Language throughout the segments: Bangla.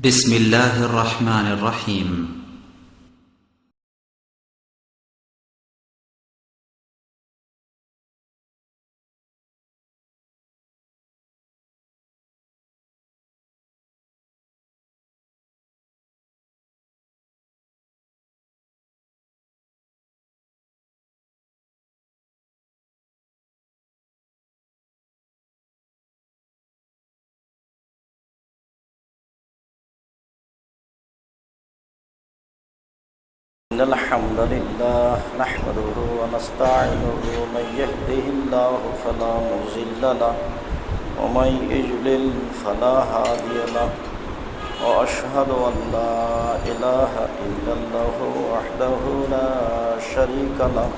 بسم الله الرحمن الرحيم إن الحمد لله نحمده ونستعينه من يهده الله فلا مضل له ومن يضلل فلا هادي له وأشهد أن لا إله إلا الله وحده لا شريك له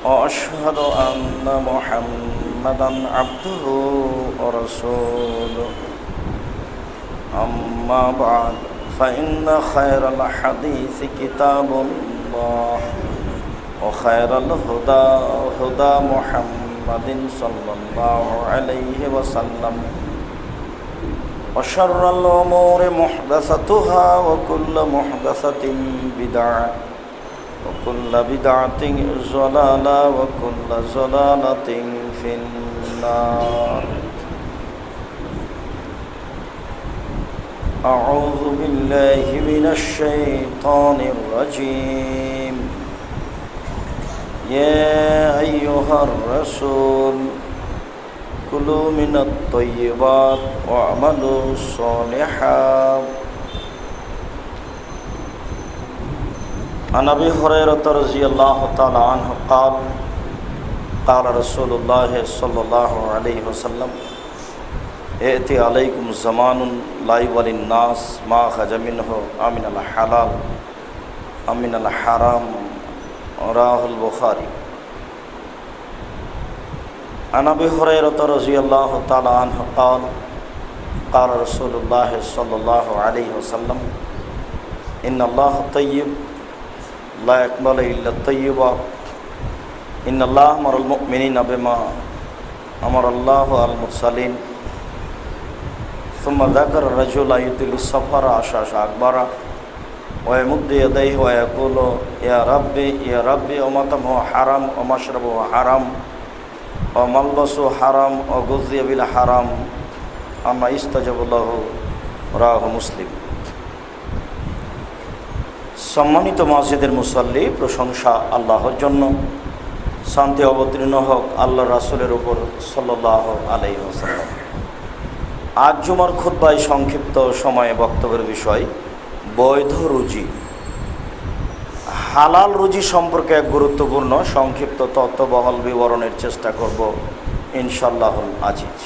وأشهد أن محمدا عبده ورسوله أما بعد فإن خير الحديث كتاب الله وخير الهدى هدى محمد صلى الله عليه وسلم وشر الأمور محدثاتها وكل محدثة بدعة وكل بدعة ضلالة وكل ضلالة في النار. أعوذ بالله من الشيطان الرجيم. يا أيها الرسول كلوا من الطيبات واعملوا صالحا. عن أبي هريرة رضي الله تعالى عنه قال قال رسول الله صلى الله عليه وسلم يأتي عليكم زمان لا يولي الناس ما خرج منه أمن الحلال أمن الحرام رواه البخاري. عن أبي هريرة رضي الله تعالى عنه قال قال رسول الله صلى الله عليه وسلم إن الله طيب لا يقبل إلا الطيبا إن الله أمر المؤمنين بما أمر الله المرسلين ثم ذكر الرجل يطيل السفر عشاش أكبر ويمد يديه ويقول يا ربي يا ربي ومطعمه حرام ومشربه حرام وملبسه حرام وغذي بالحرام أما يستجب له رواه মুসলিম। সম্মানিত মসজিদের মুসল্লি, প্রশংসা আল্লাহর জন্য, শান্তি অবতীর্ণ হোক আল্লাহ রাসূলের উপর সাল্লাল্লাহু আলাইহি ওয়াসাল্লাম। আজ জুমার খুতবায় সংক্ষিপ্ত সময়ে বক্তব্যের বিষয় বৈধ রুজি। হালাল রুজি সম্পর্কে এক গুরুত্বপূর্ণ সংক্ষিপ্ত তত্ত্ববহল বিবরণের চেষ্টা করব ইনশাআল্লাহুল আজিজ।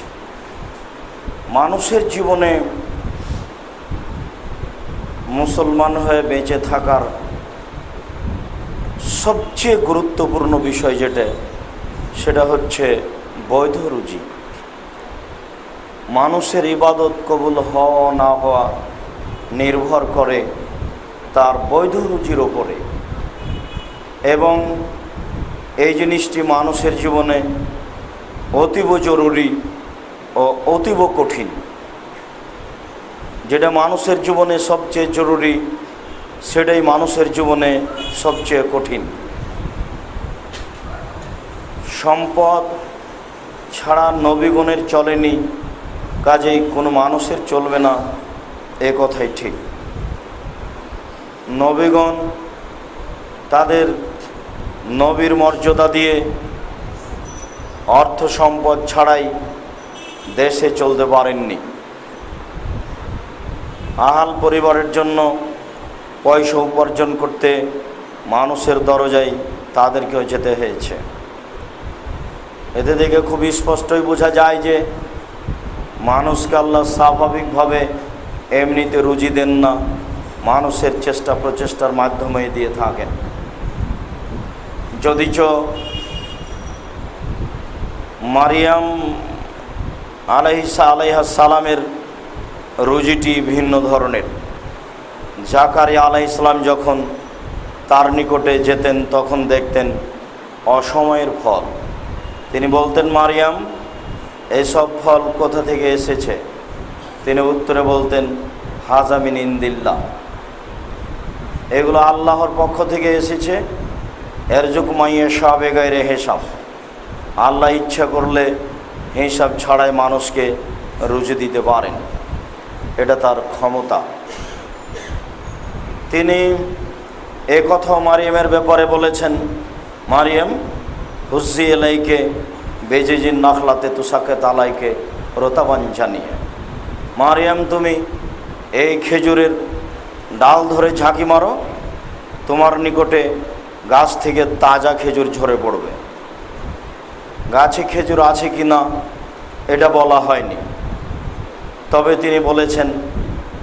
মানুষের জীবনে মুসলমান হয়ে বেঁচে থাকার সবচেয়ে গুরুত্বপূর্ণ বিষয় সেটা হচ্ছে বৈধ রুজি। মানুষের ইবাদত কবুল হওয়া না হওয়া নির্ভর করে তার বৈধ রুজির ওপরে, এবং এই জিনিসটি মানুষের জীবনে অতীব জরুরি ও অতীব কঠিন। যেটা মানুষের জীবনে সবচেয়ে জরুরি সেটাই মানুষের জীবনে সবচেয়ে কঠিন। সম্পদ ছাড়া নবীগণের চলেনি, কাজেই কোনো মানুষের চলবে না, এ কথাই ঠিক। নবীগণ তাদের নবীর মর্যাদা দিয়ে অর্থ সম্পদ ছাড়াই দেশে চলতে পারেননি। আহাল পরিবারের জন্য পয়সা উপার্জন করতে মানুষের দরজায় তাদেরকেও যেতে হয়েছে। এতে থেকে খুবই স্পষ্টই বোঝা যায় যে মানুষকে আল্লাহ স্বাভাবিকভাবে এমনিতে রুজি দেন না, মানুষের চেষ্টা প্রচেষ্টার মাধ্যমে দিয়ে থাকেন। যদিচ মারিয়াম আলাইহিস সালামের রুজিটি ভিন্ন ধরনের। জাকারিয়া আলাইহিস সালাম যখন তার নিকটে যেতেন তখন দেখতেন অসময়ের ফল। তিনি বলতেন, মারিয়াম, এসব ফল কোথা থেকে এসেছে? তিনি উত্তরে বলতেন, হাযা মিন ইনদিল্লাহ, এগুলো আল্লাহর পক্ষ থেকে এসেছে। ইয়ারযুকু মান ইয়াশা বিগাইরি হিসাব, আল্লাহ ইচ্ছা করলে হিসাব ছাড়াই মানুষকে রুজি দিতে পারেন, এটা তার ক্ষমতা। তিনি এ কথাও মারিয়ামের ব্যাপারে বলেছেন, মারিয়াম হুজ্জি ইলাইকে বেজিজিন নাখলাতে তুসাকে তালাইকে রতাবান জানিয়ে, মারিয়াম তুমি এই খেজুরের ডাল ধরে ঝাঁকি মারো, তোমার নিকটে গাছ থেকে তাজা খেজুর ঝরে পড়বে। গাছে খেজুর আছে কি না এটা বলা হয়নি, তবে তিনি বলেছেন,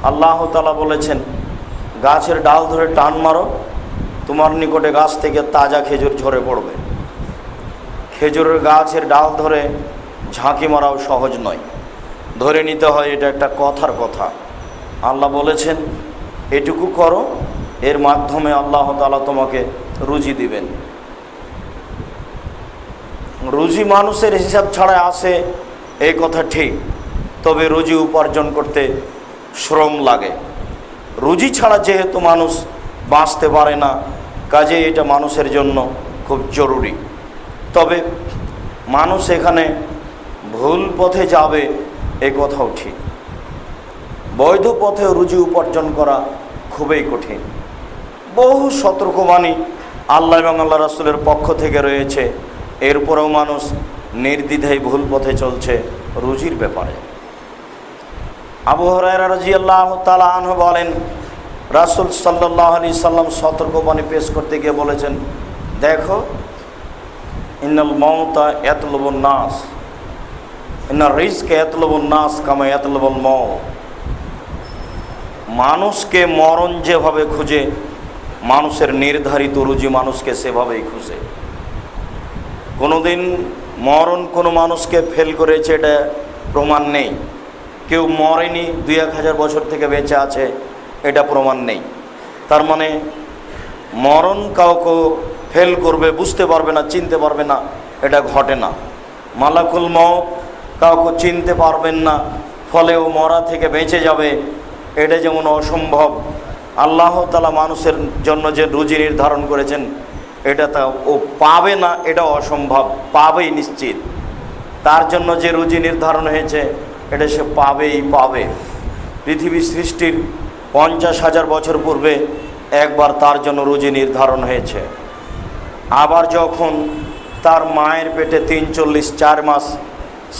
আল্লাহ তাআলা বলেছেন, গাছের ডাল ধরে টান মারো, তোমার নিকটে গাছ থেকে তাজা খেজুর ঝরে পড়বে। খেজুরের গাছের ডাল ধরে ঝাঁকি মারাও সহজ নয়, ধরে নিতে হয়, এটা একটা কথার কথা। আল্লাহ বলেছেন এটুকু করো, এর মাধ্যমে আল্লাহ তাআলা তোমাকে রুজি দিবেন। রুজি মানুষের হিসাব ছাড়াই আসে এই কথা ঠিক, তবে রুজি উপার্জন করতে শ্রম লাগে। রুজি ছাড়া যেহেতু মানুষ বাঁচতে পারে না, কাজে এটা মানুষের জন্য খুব জরুরি। তবে মানুষ এখানে ভুল পথে যাবে এ কথাও ঠিক। বৈধ পথে রুজি উপার্জন করা খুবই কঠিন। বহু সতর্কবাণী আল্লাহ এবং আল্লাহ রাসূলের পক্ষ থেকে রয়েছে, এরপরেও মানুষ নির্দ্বিধায় ভুল পথে চলছে রুজির ব্যাপারে। আবু হুরায়রা রাদিয়াল্লাহু তাআলা আনহু বলেন, রাসূল সাল্লাল্লাহু আলাইহি সাল্লাম সতর্কবাণী পেশ করতে গিয়ে বলেছেন, দেখো, ইন্নাল মাউতা ইয়াতলুবুন নাস, ইন্নার রিজকা ইয়াতলুবুন নাস কামা ইয়াতলুবুল মাউত। মানুষকে মরণ যেভাবে খুঁজে, মানুষের নির্ধারিত রুজি মানুষকে সেভাবেই খুঁজে। কোনোদিন মরণ কোনো মানুষকে ফেল করেছে এটা প্রমাণ নেই। কেউ মরেনি, ২-১ বছর থেকে বেঁচে আছে, এটা প্রমাণ নেই। তার মানে মরণ কাউকে ফেল করবে, বুঝতে পারবে না, চিনতে পারবে না, এটা ঘটে না। মালাকুল মউত কাউকে চিনতে পারবেন না, ফলেও মরা থেকে বেঁচে যাবে, এটা যেমন অসম্ভব। আল্লাহ তাআলা মানুষের জন্য যে রুজি নির্ধারণ করেছেন এটা তা ও পাবে না, এটা অসম্ভব, পাবেই নিশ্চিত। তার জন্য যে রুজি নির্ধারণ হয়েছে এটা সে পাবেই পাবে। পৃথিবী সৃষ্টির 50,000 বছর পূর্বে একবার তার জন্য রুজি নির্ধারণ হয়েছে। আবার যখন তার মায়ের পেটে 3-4 মাস,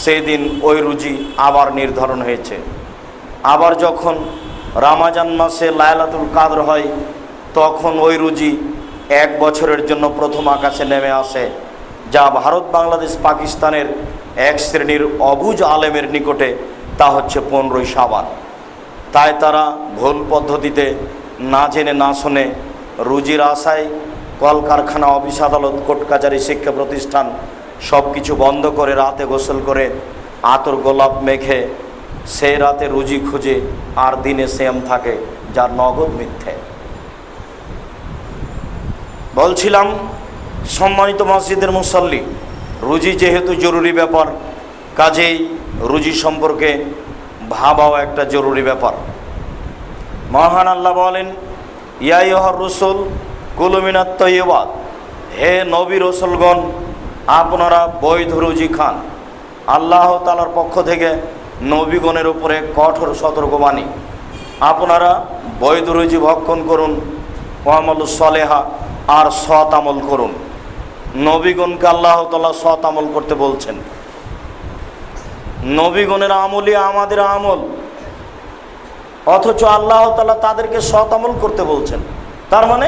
সেই দিন ওই রুজি আবার নির্ধারণ হয়েছে। আবার যখন রমজান মাসে লাইলাতুল কদর হয়, তখন ওই রুজি 1 বছরের জন্য প্রথম আকাশে নেমে আসে, যা ভারত, বাংলাদেশ, পাকিস্তানের এক শ্রেণীর অবুঝ আলেমের নিকটে তা হচ্ছে 15ই শাবান। তাই তারা ভুল পদ্ধতিতে না জেনে না শুনে রুজির আশায় কলকারখানা, অফিস আদালত, কোর্ট কাচারি, শিক্ষা প্রতিষ্ঠান সব কিছু বন্ধ করে রাতে গোসল করে আতর গোলাপ মেখে সেই রাতে রুজি খুঁজে আর দিনে সিয়াম থাকে, যার নগদ মিথ্যে। বলছিলাম, সম্মানিত মসজিদের মুসল্লি, রুজি যেহেতু জরুরি ব্যাপার, কাজেই রুজি সম্পর্কে ভাবাও একটা জরুরি ব্যাপার। মহান আল্লাহ বলেন, ইয়া আইয়ুহার রাসূল কুলু মিনাত তাইয়্যিবাত, হে নবী রাসূলগণ, আপনারা বৈধ রুজি খান। আল্লাহ তাআলার পক্ষ থেকে নবীগণের উপরে কঠোর সতর্কবাণী, আপনারা বৈধ রুজি ভক্ষণ করুন, ওয়ামালুস সালেহা, আর সৎ আমল করুন। নবীগণকে আল্লাহ তাআলা সৎ আমল করতে বলছেন। নবীগণের আমলই আমাদের আমল, অথচ আল্লাহ তাআলা তাদেরকে সৎ আমল করতে বলছেন। তার মানে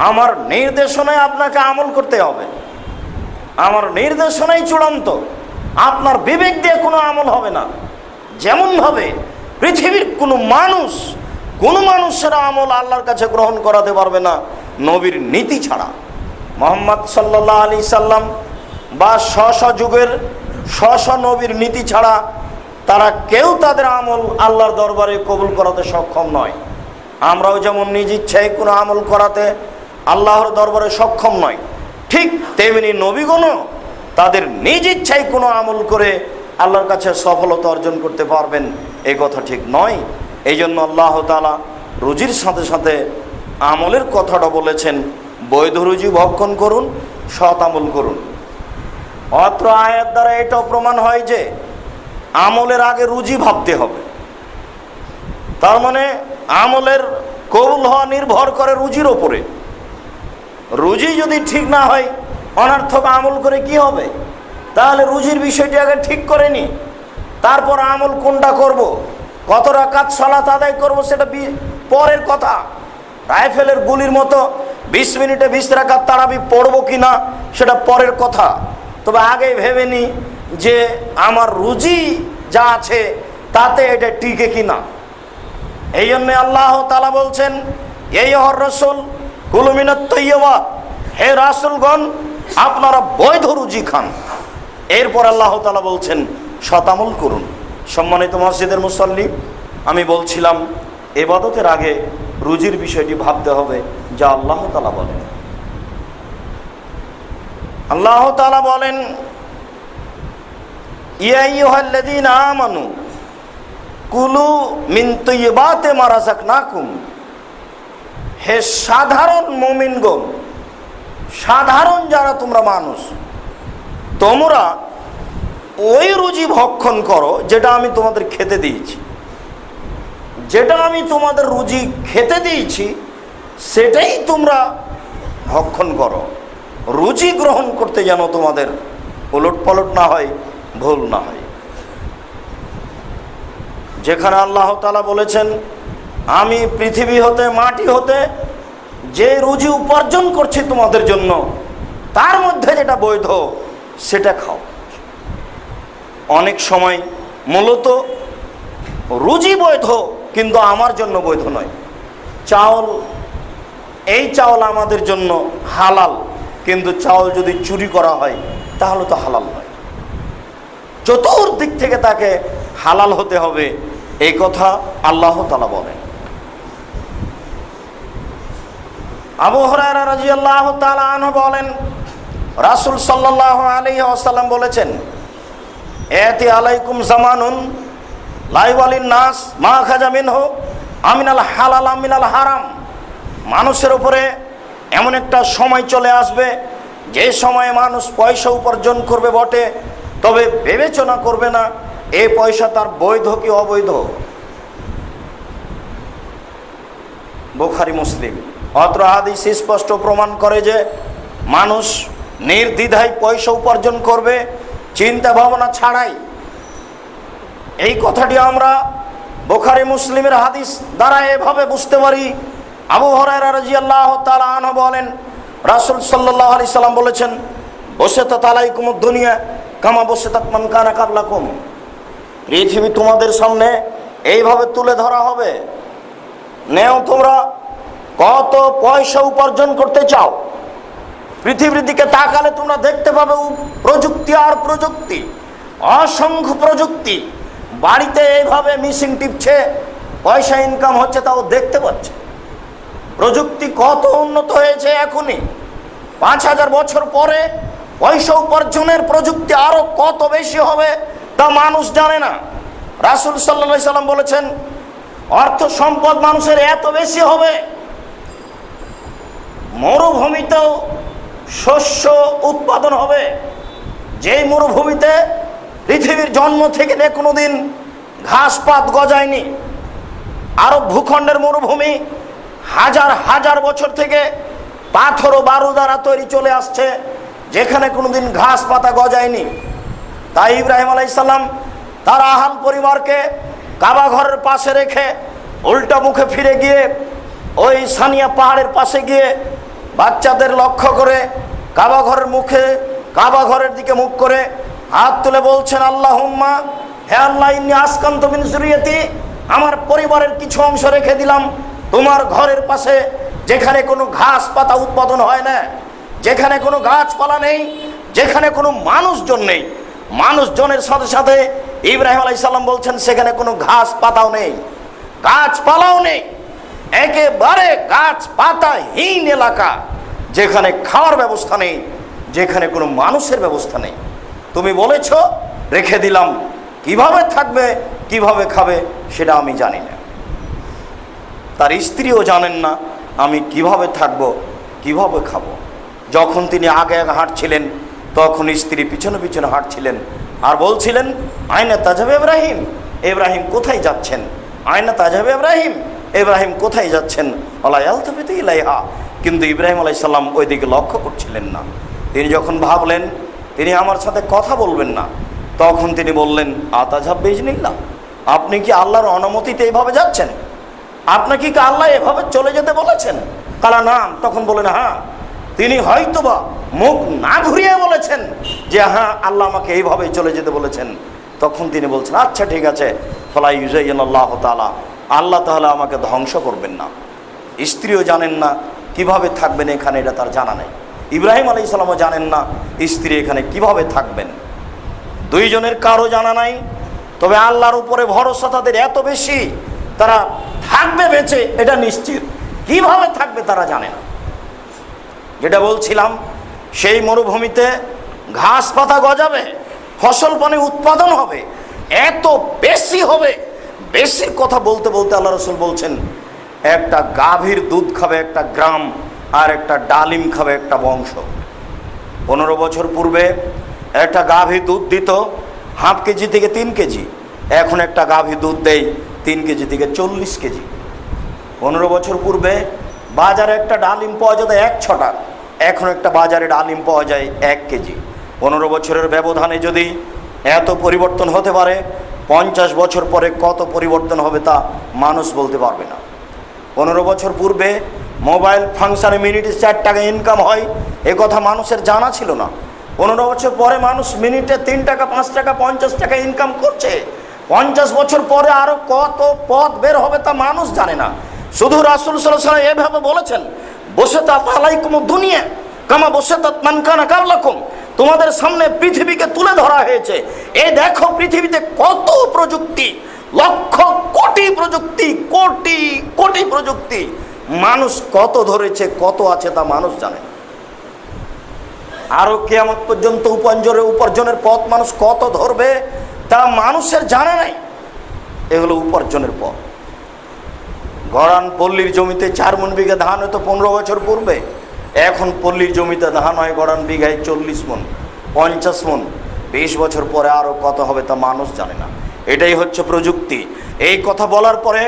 আমার নির্দেশনায় আপনাকে আমল করতে হবে, আমার নির্দেশনাই চূড়ান্ত। আপনার বিবেক দিয়ে কোনো আমল হবে না। যেমনভাবে পৃথিবীর কোনো মানুষের আমল আল্লাহর কাছে গ্রহণ করাতে পারবে না নবীর নীতি ছাড়া। মুহাম্মদ সাল্লাল্লাহু আলাইহি সাল্লাম বা যুগের নবীর নীতি ছাড়া তারা কেউ তাদের আমল আল্লাহর দরবারে কবুল করাতে সক্ষম নয়। আমরাও যেমন নিজ ইচ্ছায় কোনো আমল করাতে আল্লাহর দরবারে সক্ষম নয়, ঠিক তেমনি নবীগণও তাদের নিজ ইচ্ছায় কোনো আমল করে আল্লাহর কাছে সফলতা অর্জন করতে পারবেন এই কথা ঠিক নয়। এই জন্য আল্লাহ তাআলা রুজির সাথে সাথে আমলের কথাটা বলেছেন, বৈধ রুজি ভক্ষণ করুন, সৎ আমল করুন। অত্র আয়াত দ্বারা এটাও প্রমাণ হয় যে আমলের আগে রুজি ভাবতে হবে। তার মানে আমলের কবুল হওয়া নির্ভর করে রুজির ওপরে। রুজি যদি ঠিক না হয়, অনর্থক আমল করে কি হবে? তাহলে রুজির বিষয়টি আগে ঠিক করে নি, তারপর আমল কোনটা করব, কত রাকাত সালাত আদায় করব সেটা পরের কথা। রাইফেলের গুলির মতো 20 মিনিটে 20 রাকাত তারাবি পড়বো কিনা সেটা পরের কথা। তবে আগেই ভেবে নি যে আমার রুজি যা আছে তাতে এটা টিকে কিনা। এই জন্য আল্লাহ তাআলা বলছেন, এই হর রাসূল কুলু মিনাত তাইয়্যিবাত, হে রাসূলগণ আপনারা বৈধ রুজি খান। এরপর আল্লাহ তাআলা বলছেন শতামল করুন। সম্মানিত মসজিদের মুসল্লি, আমি বলছিলাম ইবাদতের আগে রুজির বিষয়টি ভাবতে হবে, যা আল্লাহ তাআলা বলেন। আল্লাহ তাআলা বলেন, ইয়া আইয়ুহাল্লাযীনা আমানু কুলু মিন তাইয়্যিবাতি মা রাযাকনাকুম, হে সাধারণ মুমিনগণ, সাধারণ যারা তোমরা মানুষ, তোমরা ওই রুজি ভক্ষণ করো যেটা আমি তোমাদের খেতে দিয়েছি। যেটা আমি তোমাদের রুজি খেতে দিয়েছি সেটাই তোমরা ভক্ষণ করো। রুজি গ্রহণ করতে যেন তোমাদের উলটপালট না হয়, ভুল না হয়। যেখানে আল্লাহ তাআলা বলেছেন, আমি পৃথিবী হতে মাটি হতে যে রুজি উপার্জন করছি তোমাদের জন্য, তার মধ্যে যেটা বৈধ সেটা খাও। অনেক সময় মূলত রুজি বৈধ কিন্তু আমার জন্য বৈধ নয়। চাউল, এই চাউল আমাদের জন্য হালাল, কিন্তু চাউল যদি চুরি করা হয় তাহলে তো হালাল নয়। চতুর্দিক থেকে তাকে হালাল হতে হবে, এই কথা আল্লাহ তাআলা বলেন। আবু হুরায়রা রাদিয়াল্লাহু তাআলা আনহু বলেন, রাসূল সাল্লাল্লাহু আলাইহি ওয়াসাল্লাম বলেছেন, এতি আলাইকুম জামানুন লা ইওয়ালিন নাস মা খাজা মিনহু আমিনাল হালাল আমিনাল হারাম। মানুষের উপরে এমন একটা সময় চলে আসবে যে সময়ে মানুষ পয়সা উপার্জন করবে বটে, তবে বিবেচনা করবে না এই পয়সা তার বৈধ কি অবৈধ। বুখারী মুসলিম। অত্র হাদিস স্পষ্ট প্রমাণ করে যে মানুষ নির্দ্বিধায় পয়সা উপার্জন করবে, চিন্তা ভাবনা ছাড়াই। এই কথাটি আমরা বুখারী মুসলিমের হাদিস দ্বারা এভাবে বুঝতে পারি। আবু হুরায়রা রাদিয়াল্লাহু তাআলা আনহু বলেন, রাসূল সাল্লাল্লাহু আলাইহি সাল্লাম বলেছেন, বসাতাত আলাইকুমুদ দুনিয়া কামা বসাতাত মান কানা ক্বাবলাকুম। পৃথিবী তোমাদের সামনে এইভাবে তুলে ধরা হবে, নেও তোমরা কত পয়সা উপার্জন করতে চাও। পৃথিবীর দিকে তাকালে তোমরা দেখতে পাবে প্রযুক্তি আর প্রযুক্তি, অসংখ্য প্রযুক্তি। বাড়িতে এইভাবে মিশিং টিপছে, পয়সা ইনকাম হচ্ছে, তাও দেখতে পাচ্ছে। প্রযুক্তি কত উন্নত হয়েছে। এখনই 5000 বছর পরে পয়সা উপার্জনের প্রযুক্তি আরো কত বেশি হবে তা মানুষ জানে না। রাসূল সাল্লাল্লাহু আলাইহি সাল্লাম বলেছেন, অর্থ সম্পদ মানুষের এত বেশি হবে, মরুভূমিতেও শস্য উৎপাদন হবে। যেই মরুভূমিতে পৃথিবীর জন্ম থেকে কোনোদিন ঘাস পাত গজায়নি, আরব ভূখণ্ডের মরুভূমি হাজার হাজার বছর থেকে পাথর ও বালু দ্বারা তৈরি চলে আসছে, যেখানে কোনোদিন ঘাস পাতা গজায়নি। তাই ইব্রাহিম আলাইহিস সালাম তার আহাল পরিবারকে কাবা ঘরের পাশে রেখে উল্টা মুখে ফিরে গিয়ে ওই সানিয়া পাহাড়ের পাশে গিয়ে বাচ্চাদের লক্ষ্য করে কাবা ঘরের মুখে, কাবা ঘরের দিকে মুখ করে হাত তুলে বলছেন, আল্লাহুম্মা, হে আল্লাহ, ইন্নী আসকানতু মিন যুররিয়াতি, আমার পরিবারের কিছু অংশ রেখে দিলাম তোমার ঘরের পাশে, যেখানে কোনো ঘাস পাতা উৎপাদন হয় না, যেখানে কোনো গাছপালা নেই, যেখানে কোনো মানুষজন নেই। মানুষজনের সাথে সাথে ইব্রাহিম আলাইহিস সালাম বলছেন সেখানে কোনো ঘাস পাতাও নেই, গাছপালাও নেই, একেবারে গাছ পাতাহীন এলাকা, যেখানে খাওয়ার ব্যবস্থা নেই, যেখানে কোনো মানুষের ব্যবস্থা নেই। তুমি বলেছ রেখে দিলাম, কিভাবে থাকবে কিভাবে খাবে সেটা আমি জানি না। তার স্ত্রীও জানেন না আমি কিভাবে থাকব, কিভাবে খাবো। যখন তিনি আগে আগে হাঁটছিলেন তখন স্ত্রী পিছনে পিছনে হাঁটছিলেন আর বলছিলেন, আয়না তাজাবে ইব্রাহিম, ইব্রাহিম কোথায় যাচ্ছেন, আয়না তাজাবে ইব্রাহিম, ইব্রাহিম কোথায় যাচ্ছেন। আলাইয়ালতাফিতু ইলাইহা, কিন্তু ইব্রাহিম আলাইহিস সালাম ওই দিকে লক্ষ্য করছিলেন না। তিনি যখন ভাবলেন তিনি আমার সাথে কথা বলবেন না, তখন তিনি বললেন, আতাজাব বিইজনিল্লাহ, আপনি কি আল্লাহর অনুমতিতে এইভাবে যাচ্ছেন? আপনাকে কি আল্লাহ এভাবে চলে যেতে বলেছেন? কালা নাম, তখন বলেন হ্যাঁ। তিনি হয়তোবা মুখ না ঘুরিয়ে বলেছেন যে হ্যাঁ আল্লাহ আমাকে এইভাবেই চলে যেতে বলেছেন। তখন তিনি বলছেন, আচ্ছা ঠিক আছে, ফালা ইউজাইয়াল্লাহু তাআলা, আল্লাহ তাআলা আমাকে ধ্বংস করবেন না। স্ত্রীও জানেন না কিভাবে থাকবেন এখানে, এটা তার জানা নেই। ইব্রাহিম আলাইহিস সালামও জানেন না স্ত্রী এখানে কিভাবে থাকবেন। দুইজনের কারো জানা নাই, তবে আল্লাহর উপরে ভরসা তাদের এত বেশি, তারা থাকবে বেঁচে এটা নিশ্চিত। কিভাবে থাকবে তারা জানে না। যেটা বলছিলাম, সেই মরুভূমিতে ঘাস পাতা গজাবে, ফসল পানি উৎপাদন হবে, এত বেশি হবে। বেশির কথা বলতে বলতে আল্লাহ রাসূল বলছেন, একটা গাভীর দুধ খাবে একটা গ্রাম, আর একটা ডালিম খাবে একটা বংশ। 15 বছর পূর্বে একটা গাভী দুধ দিত হাফ কেজি থেকে 3 কেজি, এখন একটা গাভী দুধ দেয় 3 কেজি থেকে 40 কেজি। 15 বছর পূর্বে বাজারে একটা ডালিম পাওয়া যেত 1 ছটা, এখন একটা বাজারে ডালিম পাওয়া যায় 1 কেজি। 15 বছরের ব্যবধানে যদি এত পরিবর্তন হতে পারে, 50 বছর পরে কত পরিবর্তন হবে তা মানুষ বলতে পারবে না। 15 বছর পূর্বে মোবাইল ফাংশনে মিনিটে 4 টাকা ইনকাম হয়, এ কথা মানুষের জানা ছিল না। 15 বছর পরে মানুষ মিনিটে 3 টাকা 5 টাকা 50 টাকা ইনকাম করছে। 50 বছর পরে আরো কত পথ বের হবে তা মানুষ জানে না। শুধু রাসূল সাল্লাল্লাহু আলাইহি ওয়াসাল্লাম এভাবে বলেছেন, বসাতাত আলাইকুমুদ দুনিয়া কামা বসাতাত মান কানা কাবলাকুম, তোমাদের সামনে পৃথিবীকে তুলে ধরা হয়েছে। এই দেখো পৃথিবীতে কত প্রযুক্তি, লক্ষ কোটি প্রযুক্তি, কোটি কোটি প্রযুক্তি। মানুষ কত ধরেছে, কত আছে তা মানুষ জানে না। আরো কিয়ামত পর্যন্ত উপার্জনের পথ মানুষ কত ধরবে তা মানুষের জানা নাই। এগুলো উপার্জনের পথ। গড়ান পল্লীর জমিতে 4 মণ বিঘা ধান হতো 15 বছর পূর্বে, এখন পল্লীর জমিতে ধান হয় গড়ান বিঘায় 40 মণ 50 মণ। 20 বছর পরে আরো কত হবে তা মানুষ জানে না। এটাই হচ্ছে প্রযুক্তি। এই কথা বলার পরে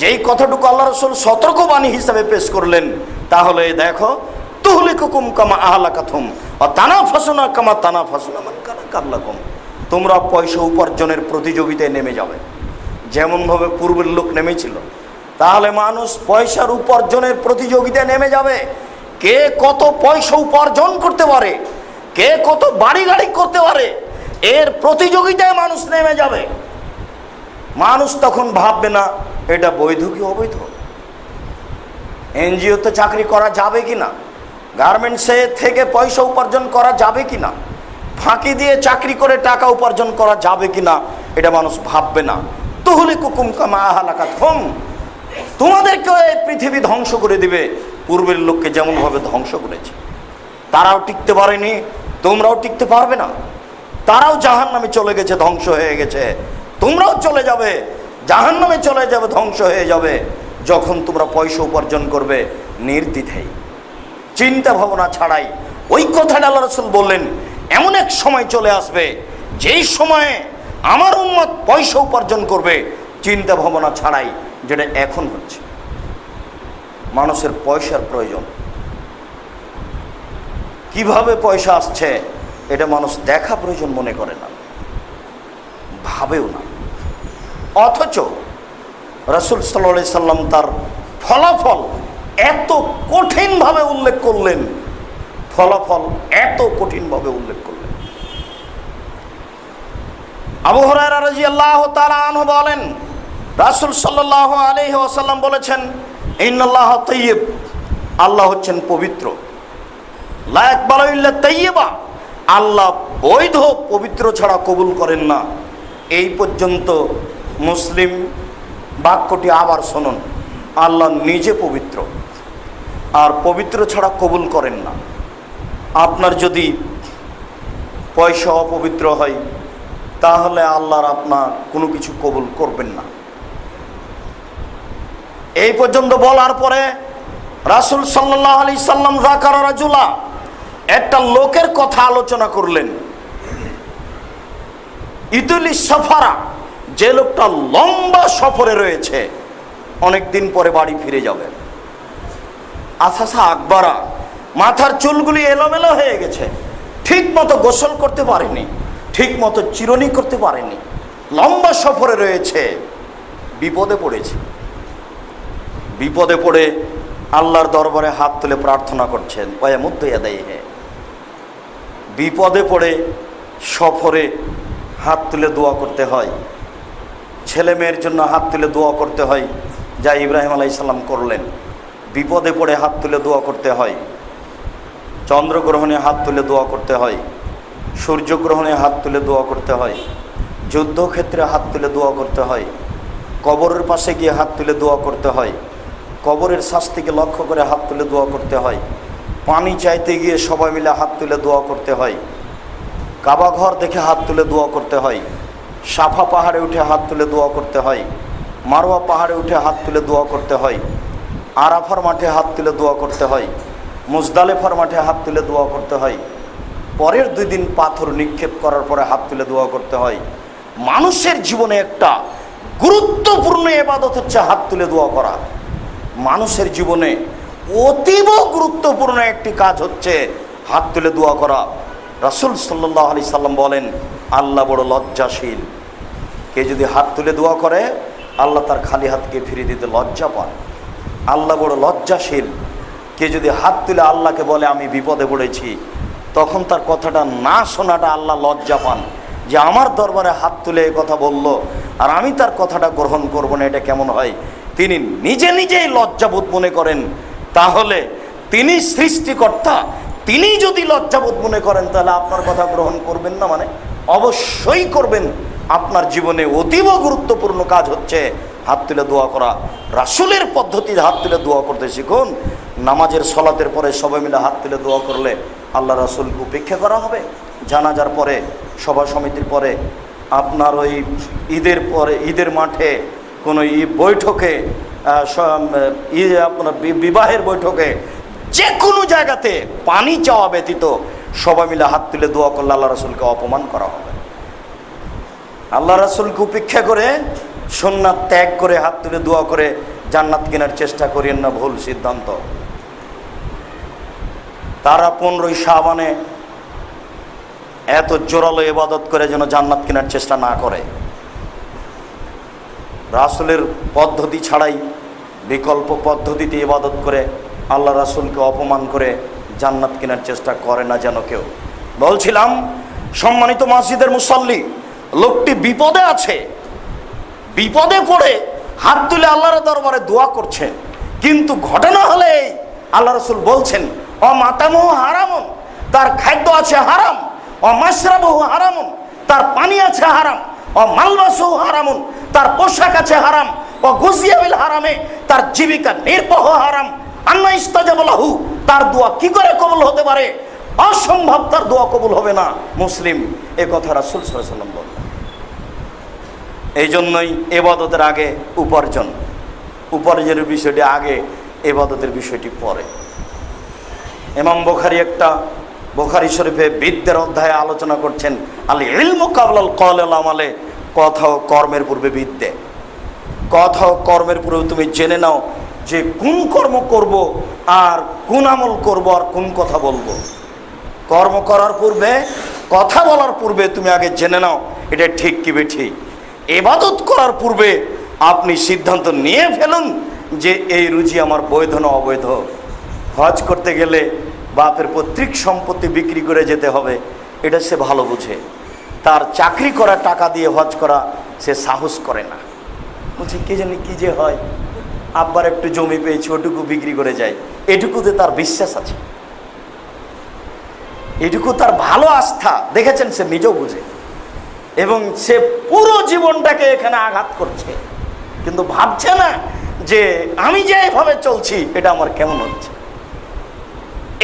যেই কথাটুকু আল্লাহ রাসূল সতর্কবাণী হিসাবে পেশ করলেন, তাহলে দেখো, তুহলিকুকুম কামা আহলাকাতুম ওয়া তানাফাসুনা কামা তানাফাসুনা মান কানা কাবলাকুম, তোমরা পয়সা উপার্জনের প্রতিযোগিতায় নেমে যাবে যেমনভাবে পূর্বের লোক নেমেছিল। তাহলে মানুষ পয়সার উপার্জনের প্রতিযোগিতায় নেমে যাবে। কে কত পয়সা উপার্জন করতে পারে, কে কত বাড়ি গাড়ি করতে পারে, এর প্রতিযোগিতায় মানুষ নেমে যাবে। মানুষ তখন ভাববে না এটা বৈধ কি অবৈধ, এনজিওতে চাকরি করা যাবে কিনা, গার্মেন্টসে থেকে পয়সা উপার্জন করা যাবে কিনা, ফাঁকি দিয়ে চাকরি করে টাকা উপার্জন করা যাবে কিনা, এটা মানুষ ভাববে না। তুহলিকুকুম কামা আহলাকাতুম, তোমাদেরকেও এই পৃথিবী ধ্বংস করে দিবে পূর্বের লোককে যেমনভাবে ধ্বংস করেছে। তারাও টিকতে পারেনি, তোমরাও টিকতে পারবে না। তারাও জাহান্নামে চলে গেছে, ধ্বংস হয়ে গেছে, তোমরাও চলে যাবে জাহান্নামে, চলে যাবে, ধ্বংস হয়ে যাবে যখন তোমরা পয়সা উপার্জন করবে নির্দ্বিধায়, চিন্তা ভাবনা ছাড়াই। ওই কথাটা আল্লাহ রাসূল বললেন, এমন এক সময় চলে আসবে যেই সময়ে আমার উম্মত পয়সা উপার্জন করবে চিন্তা ভাবনা ছাড়াই, যেটা এখন হচ্ছে। মানুষের পয়সার প্রয়োজন, কিভাবে পয়সা আসছে এটা মানুষ দেখা প্রয়োজন মনে করে না, ভাবেও না। অথচ রাসূল সাল্লাল্লাহু আলাইহি সাল্লাম তার ফলাফল এত কঠিনভাবে উল্লেখ করলেন, ফলাফল এত কঠিনভাবে উল্লেখ করলেন। আবু হুরায়রা রাদিয়াল্লাহু তাআলা আনহু বলেন, রাসূল সাল্লাল্লাহু আলাইহি ওয়াসাল্লাম বলেছেন, ইন্নাল্লাহা তাইয়্যিব, আল্লাহ হচ্ছেন পবিত্র, লা ইয়াকবালু ইল্লা তাইয়্যিবা, আল্লাহ বৈধ পবিত্র ছাড়া কবুল করেন না। এই পর্যন্ত মুসলিম বাক্যটি আবার শুনুন, আল্লাহ নিজে পবিত্র আর পবিত্র ছাড়া কবুল করেন না। আপনার যদি পয়সা অপবিত্র হয় তাহলে আল্লাহর আপনার কোনো কিছু কবুল করবেন না। এই পর্যন্ত বলার পরে রাসূল সাল্লাল্লাহু আলাইহি সাল্লাম যাকারা রাজুলা, একটা লোকের কথা আলোচনা করলেন। ইতুলিস সফারা, যে লোকটা লম্বা সফরে রয়েছে, অনেক দিন পরে বাড়ি ফিরে যাবে। আসাসা আকবরা, মাথার চুলগুলি এলোমেলো হয়ে গেছে, ঠিক মতো গোসল করতে পারেনি, ঠিক মতো চিরুনি করতে পারেনি, লম্বা সফরে রয়েছে, বিপদে পড়েছে। বিপদে পড়ে আল্লাহর দরবারে হাত তুলে প্রার্থনা করছেন। ওয়া মুদ্দাইহে, বিপদে পড়ে সফরে হাত তুলে দোয়া করতে হয়, ছেলে মেয়ের জন্য হাত তুলে দোয়া করতে হয়, যা ইব্রাহিম আলাইহিস সালাম করলেন। বিপদে পড়ে হাত তুলে দোয়া করতে হয়, চন্দ্রগ্রহণে হাত তুলে দোয়া করতে হয়, সূর্যগ্রহণে হাত তুলে দোয়া করতে হয়, যুদ্ধক্ষেত্রে হাত তুলে দোয়া করতে হয়, কবরের পাশে গিয়ে হাত তুলে দোয়া করতে হয়, কবরের শাস্তিকে লক্ষ্য করে হাত তুলে দোয়া করতে হয়, পানি চাইতে গিয়ে সবাই মিলে হাত তুলে দোয়া করতে হয়, কাবা ঘর দেখে হাত তুলে দোয়া করতে হয়, সাফা পাহাড়ে উঠে হাত তুলে দোয়া করতে হয়, মারওয়া পাহাড়ে উঠে হাত তুলে দোয়া করতে হয়, আরাফার মাঠে হাত তুলে দোয়া করতে হয়, মুজদালিফার মাঠে হাত তুলে দোয়া করতে হয়, পরের 2 দিন পাথর নিক্ষেপ করার পরে হাত তুলে দোয়া করতে হয়। মানুষের জীবনে একটা গুরুত্বপূর্ণ ইবাদত হচ্ছে হাত তুলে দোয়া করা। মানুষের জীবনে অতীব গুরুত্বপূর্ণ একটি কাজ হচ্ছে হাত তুলে দোয়া করা। রাসূল সাল্লাল্লাহু আলাইহি সাল্লাম বলেন, আল্লাহ বড় লজ্জাশীল। কে যদি হাত তুলে দোয়া করে, আল্লাহ তার খালি হাতকে ফিরিয়ে দিতে লজ্জা পান। আল্লাহ বড় লজ্জাশীল। কে যদি হাত তুলে আল্লাহকে বলে আমি বিপদে পড়েছি, তখন তার কথাটা না শোনাটা আল্লাহ লজ্জা পান, যে আমার দরবারে হাত তুলে এই কথা বলল আর আমি তার কথাটা গ্রহণ করব না, এটা কেমন হয়? তিনি নিজে নিজেই লজ্জাবোধ মনে করেন। তাহলে তিনি সৃষ্টিকর্তা, তিনি যদি লজ্জাবোধ মনে করেন, তাহলে আপনার কথা গ্রহণ করবেন না? মানে অবশ্যই করবেন। আপনার জীবনে অতীব গুরুত্বপূর্ণ কাজ হচ্ছে হাত তুলে দোয়া করা। রাসূলের পদ্ধতিতে হাত তুলে দোয়া করতে শিখুন। নামাজের সলাতের পরে সবাই মিলে হাত তুলে দোয়া করলে আল্লাহ রাসূলকে উপেক্ষা করা হবে। জানাজার পরে, সভা সমিতির পরে, আপনার ওই ঈদের পরে, ঈদের মাঠে কোনো বৈঠকে, আপনার বিবাহের বৈঠকে, যে কোনো জায়গাতে পানি চাওয়া ব্যতীত সবাই মিলে হাত তুলে দোয়া করলে আল্লাহ রাসূলকে অপমান করা হবে। আল্লাহ রাসূলকে উপেক্ষা করে, সুন্নাত ত্যাগ করে হাত তুলে দোয়া করে জান্নাত কেনার চেষ্টা করিয়েন না, ভুল সিদ্ধান্ত। তারা 15ই শাবানে এত জোরালো ইবাদত করে যেন জান্নাত কেনার চেষ্টা না করে। রাসূলের পদ্ধতি ছাড়াই বিকল্প পদ্ধতিতে ইবাদত করে আল্লাহ রাসূলকে অপমান করে জান্নাত কেনার চেষ্টা করে না যেন কেউ। বলছিলাম, সম্মানিত মসজিদের মুসল্লি, লোকটি বিপদে আছে, বিপদে পড়ে হাত তুলে আল্লাহর দরবারে দোয়া করছে। কিন্তু ঘটনা হলে আল্লাহ রাসূল বলছেন, ও মাতামুহু হারামুন, তার খাদ্য আছে হারাম, ও মাশরাবুহু হারামুন, তার পানি আছে হারাম, ও মালবাসুহু হারামুন, তার পোশাক আছে হারাম, ও গুজিয়া বিল হারামে, তার জীবিকা নির্বাহ হারাম। আন্না ইস্তাজাবা লাহু, তার দোয়া কি করে কবুল হতে পারে? অসম্ভব, তার দোয়া কবুল হবে না। মুসলিম। এ কথা রাসূল সাল্লাল্লাহু আলাইহি ওয়াসাল্লাম বলেন। এই জন্যই ইবাদতের আগে উপার্জন, উপার্জনের বিষয়টি আগে, ইবাদতের বিষয়টি পরে। ইমাম বুখারী একটা বুখারী শরীফে বিদ্যার অধ্যায়ে আলোচনা করছেন, আল ইলমু কাবলাল কওল ওয়াল আমালে, কথা ও কর্মের পূর্বে বিদ্যে। কথা ও কর্মের পূর্বে তুমি জেনে নাও যে কোন কর্ম করব আর কোন আমল করব আর কোন কথা বলবো। কর্ম করার পূর্বে, কথা বলার পূর্বে তুমি আগে জেনে নাও এটা ঠিক কি বেঠিক। ইবাদত করার পূর্বে আপনি সিদ্ধান্ত নিয়ে ফেলুন যে এই রুজি আমার বৈধ না অবৈধ। হজ করতে গেলে বাপের পৈতৃক সম্পত্তি বিক্রি করে যেতে হবে, এটা সে ভালো বুঝে। তার চাকরি করা টাকা দিয়ে হজ করা সে সাহস করে না, বলছে কে জানি কি যে হয়, আব্বার একটু জমি পেয়েছি ওটুকু বিক্রি করে যায়, এটুকুতে তার বিশ্বাস আছে, এটুকু তার ভালো আস্থা। দেখেছেন, সে নিজেও বুঝে এবং সে পুরো জীবনটাকে এখানে আঘাত করছে, কিন্তু ভাবছে না যে আমি যে এভাবে চলছি এটা আমার কেমন হচ্ছে।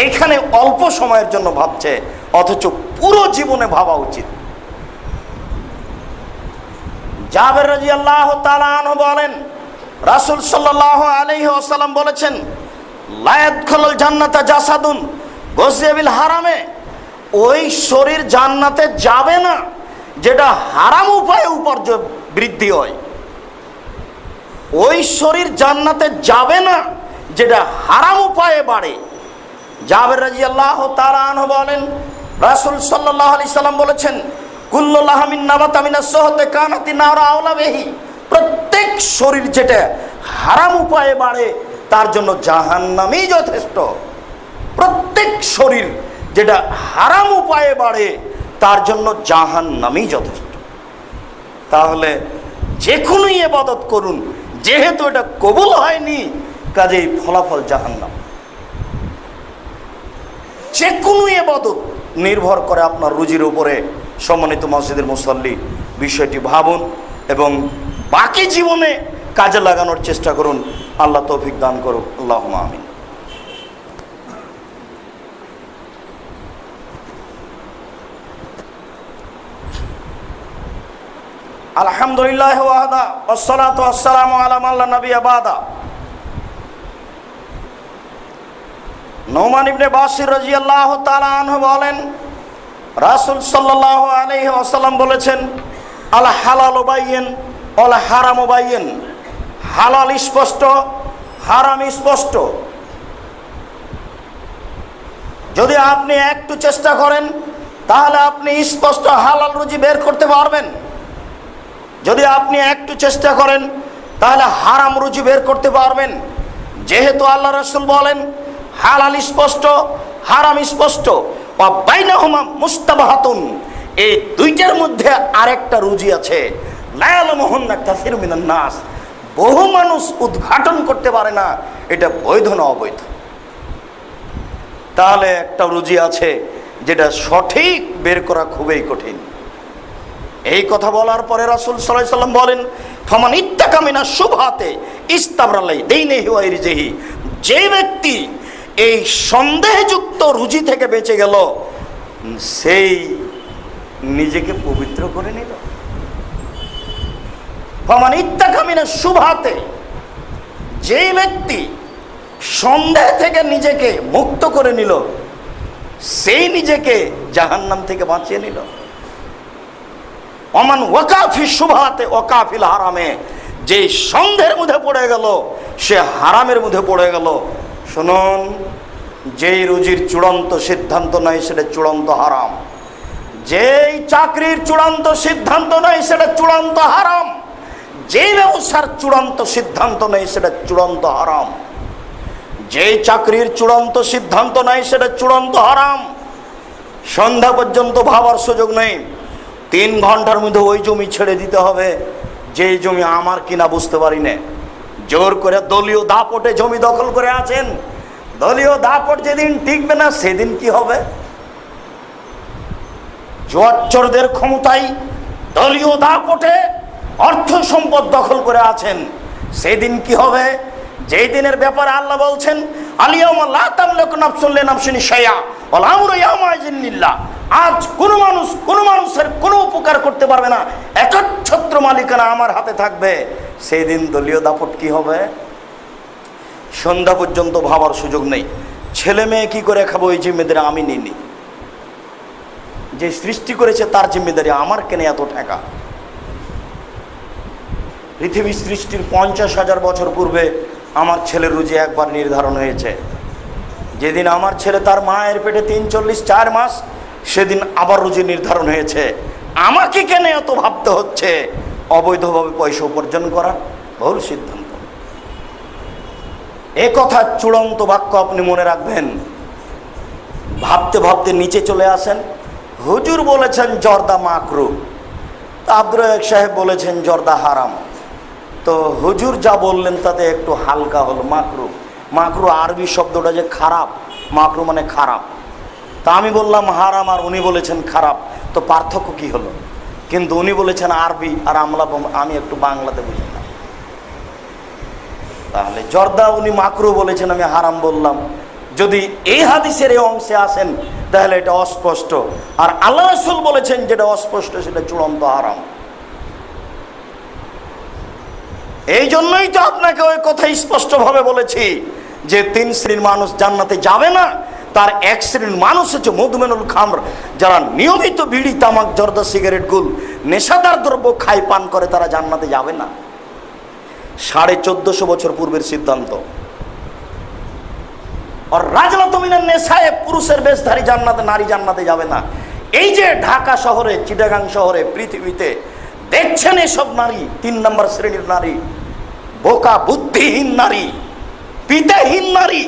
এখানে অল্প সময়ের জন্য ভাবছে, অথচ পুরো জীবনে ভাবা উচিত। জাবের রাদিয়াল্লাহু তাআলা আনহু বলেন, রাসূল সাল্লাল্লাহু আলাইহি ওয়াসাল্লাম বলেছেন, লা ইয়াদখুলুল জান্নাতা জাসাদুন গুযিয়া বিল হারামে, ওই শরীর জান্নাতে যাবে না যেটা হারাম উপায়ে উপার্জন বৃদ্ধি হয়। ওই শরীর জান্নাতে যাবে না যেটা হারাম উপায়ে বাড়ে। জাবের রাদিয়াল্লাহু তাআলা আনহু বলেন, রাসূল সাল্লাল্লাহু আলাইহি সাল্লাম বলেছেন, কুল্লু লাহমিন নাবাতা মিনাস সুহতে কানাতি নারা আওলা বিহি, প্রত্যেক শরীর যেটা হারাম উপায়ে বাড়ে তার জন্য জাহান্নামই যথেষ্ট। প্রত্যেক শরীর যেটা হারাম উপায়ে বাড়ে তার জন্য জাহান্নামই যথেষ্ট। তাহলে যে কোনো ইবাদত করুন, যেহেতু এটা কবুল হয়নি কাজেই ফলাফল জাহান্নাম। যে কোনো ইবাদত নির্ভর করে আপনার রুজির উপরে। সম্মানিত মসজিদের মুসল্লি, বিষয়টি ভাবুন এবং বাকি জীবনে কাজে লাগানোর চেষ্টা করুন। আল্লাহ তৌফিক দান করুন। আল্লাহুম্মা আমিন। আলহামদুলিল্লাহ ওয়াহদা ওয়াসসালাতু ওয়াসসালামু আলা মান লা নাবিয়্যা বাদা। নোমান ইবনে বাশির রাদিয়াল্লাহু তাআলা আনহু বলেন, রাসূল সাল্লাল্লাহু আলাইহি ওয়াসাল্লাম বলেছেন, আল হালালু বাইয়িন ওয়াল হারামু বাইয়িন, হালাল স্পষ্ট, হারাম স্পষ্ট। যদি আপনি একটু চেষ্টা করেন তাহলে আপনি স্পষ্ট হালাল রুজি বের করতে পারবেন। যদি আপনি একটু চেষ্টা করেন তাহলে হারাম রুজি বের করতে পারবেন। যেহেতু আল্লাহ রাসূল বলেন হালাল স্পষ্ট, হারাম স্পষ্ট, ওয়া বাইনাহুমা মুস্তাবাহাতুন, এই দুইটার মধ্যে আরেকটা রুজি আছে, লা ইয়ালামুহুন্না কাসীরুম মিনান নাস, বহু মানুষ উদ্ঘাটন করতে পারে না এটা বৈধ না অবৈধ। তাহলে একটা রুজি আছে যেটা সঠিক বের করা খুবই কঠিন। এই কথা বলার পরে রাসূল সাল্লাল্লাহু আলাইহি ওয়াসাল্লাম বলেন, ফামান ইত্তাকা মিনাশ শুবহাতে ইস্তাবরালাই দাইনিহি ওয়া ইরজিহি, যে ব্যক্তি এই সন্দেহযুক্ত রুজি থেকে বেঁচে গেল সেই নিজেকে পবিত্র করে নিল। ফামান ইত্তাকা মিনাশ শুবহাতে, যে ব্যক্তি সন্দেহ থেকে নিজেকে মুক্ত করে নিল সেই নিজেকে জাহান্নাম থেকে বাঁচিয়ে নিল। ওমান ওয়াকাফি শুবহাতে ওয়াকাফিল হারামে, যে সন্দেহের মধ্যে পড়ে গেল সে হারামের মধ্যে পড়ে গেল। শুনুন, যেই রুজির চূড়ান্ত সিদ্ধান্ত নয় সেটা চূড়ান্ত হারাম, যেই চাকরির চূড়ান্ত সিদ্ধান্ত নয় সেটা চূড়ান্ত হারাম, যেই ব্যবসার চূড়ান্ত সিদ্ধান্ত নেই সেটা চূড়ান্ত হারাম, যেই চাকরির চূড়ান্ত সিদ্ধান্ত নেই সেটা চূড়ান্ত হারাম। সন্ধ্যা পর্যন্ত ভাবার সুযোগ নেই, 3 ঘন্টার মধ্যে ওই জমি ছেড়ে দিতে হবে যেই জমি আমার কিনা বুঝতে পারি না। জোর করে দলীয় দাপটে জমি দখল করে আছেন, দলীয় দাপট যেদিন টিকবে না সেদিন কি হবে? জোয়ারচোরদের ক্ষমতায় দলীয় দাপটে অর্থ সম্পদ দখল করে আছেন, সেদিন কি হবে? যেই দিনের ব্যাপারে আল্লাহ বলছেন, আলিয়াউমা লা তামলিকু নাফসুন লিনাফসিন শাইআ ওয়াল আমরু ইয়াওমাইযিন লিল্লাহ, আজ কোনো মানুষ কোনো মানুষের কোনো উপকার করতে পারবে না, একচ্ছত্র মালিকানা আমার হাতে থাকবে। সেই দিন দলীয় দাপট কি হবে? সন্ধ্যা পর্যন্ত ভাবার সুযোগ নেই। ছেলে মেয়ে কি করে খাবো এই জিম্মেদারি আমি নিইনি, যে সৃষ্টি করেছে তার জিম্মেদারি, আমার কেন এত টাকা? পৃথিবী সৃষ্টির 50,000 বছর পূর্বে আমার ছেলের রুজি একবার নির্ধারণ হয়েছে। যেদিন আমার ছেলে তার মায়ের পেটে 3-4 মাস, সেদিন আবার রুজি নির্ধারণ হয়েছে। আমাকে কেন এত ভাবতে হচ্ছে অবৈধভাবে পয়সা উপার্জন করা? ভুল সিদ্ধান্ত। এ কথা চূড়ান্ত বাক্য আপনি মনে রাখবেন। ভাবতে ভাবতে নিচে চলে আসেন, হুজুর বলেছেন জর্দা মাকরু, আব্দুর রাজ্জাক সাহেব বলেছেন জর্দা হারাম। তো হুজুর যা বললেন তাতে একটু হালকা হলো। মাকরু, মাকরু আরবি শব্দটা যে খারাপ, মাকরু মানে খারাপ। তা আমি বললাম হারাম আর উনি বলেছেন খারাপ, তো পার্থক্য কি হলো? কিন্তু উনি বলেছেন আরবি আর আমি একটু বাংলাতে বুঝি না। তাহলে জর্দা উনি মাকরু বলেছেন, আমি হারাম বললাম। যদি এই হাদিসের এই অংশে আসেন তাহলে এটা অস্পষ্ট, আর আল্লাহ রাসূল বলেছেন যেটা অস্পষ্ট সেটা চূড়ান্ত হারাম। এই জন্যই তো আপনাকে ওই কথা স্পষ্টভাবে বলেছি যে 3 শ্রেণীর মানুষ জান্নাতে যাবে না। তার 1 শ্রেণীর মানুষ হচ্ছে মধুমেনুল খামর, যারা নিয়মিত বিড়ি, তামাক, জর্দা, সিগারেট, গুল, নেশাদার দ্রব্য খায়, পান করে, তারা জান্নাতে যাবে না। 1450 বছর পূর্বের সিদ্ধান্ত। আর রাজলাতু মিনান নেসায়ে, পুরুষের বেশধারী জান্নাতে, নারী জান্নাতে যাবে না। এই যে ঢাকা শহরে, চিটাগাং শহরে, পৃথিবীতে দেখছেন এসব নারী, 3 নম্বর শ্রেণীর নারী, বোকা বুদ্ধিহীন নারী, পিতাহীন নারী,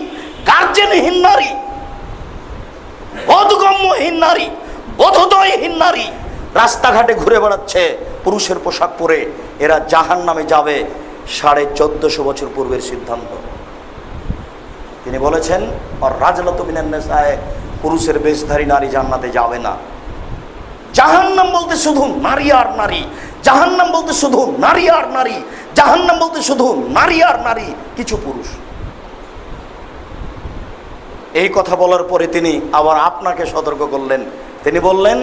গার্জেনহীন নারী, বোধগম্যহীন নারী, বোধোদয়হীন নারী রাস্তাঘাটে ঘুরে বেড়াচ্ছে পুরুষের পোশাক পরে। এরা জাহান্নামে যাবে। 1450 বছর পূর্বের সিদ্ধান্ত। তিনি বলেছেন আর রাজলাতু মিনান নেসায়ে, পুরুষের বেশধারী নারী জান্নাতে যাবে না। জাহান্নাম বলতে শুধু নারী আর নারী, জাহান্নাম বলতে শুধু নারী আর নারী, জাহান্নাম বলতে শুধু নারী আর নারী, কিছু পুরুষ। এই কথা বলার পরে তিনি আবার আপনাকে সতর্ক করলেন। তিনি বললেন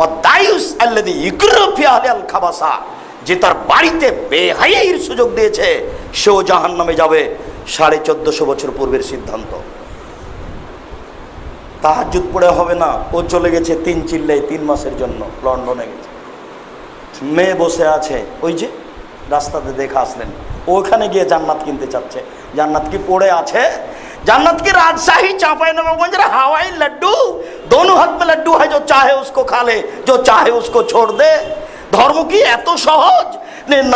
অদায়ুস আল্লাযী ইকরু ফি আহলিল খাবাসা, যে তার বাড়িতে বেহায়াইর সুযোগ দিয়েছে সেও জাহান্নামে যাবে। 1450 বছর পূর্বের সিদ্ধান্ত। তাহাজ্জুদ পড়ে হবে না। ও চলে গেছে 3 চিল্লায় 3 মাসের জন্য, লন্ডনে গেছে। মেয়ে বসে আছে, ওই যে রাস্তাতে দেখা আসলেন, ওখানে গিয়ে জান্নাত কিনতে চাচ্ছে। জান্নাত কি পড়ে আছে? জান্নাত की राजशाही चांपाईनबाबगंज हवाई लड्डू, दोनों हाथ में लड्डू है, जो चाहे उसको खा ले, जो चाहे उसको छोड़ दे। ধর্ম কি এত সহজ?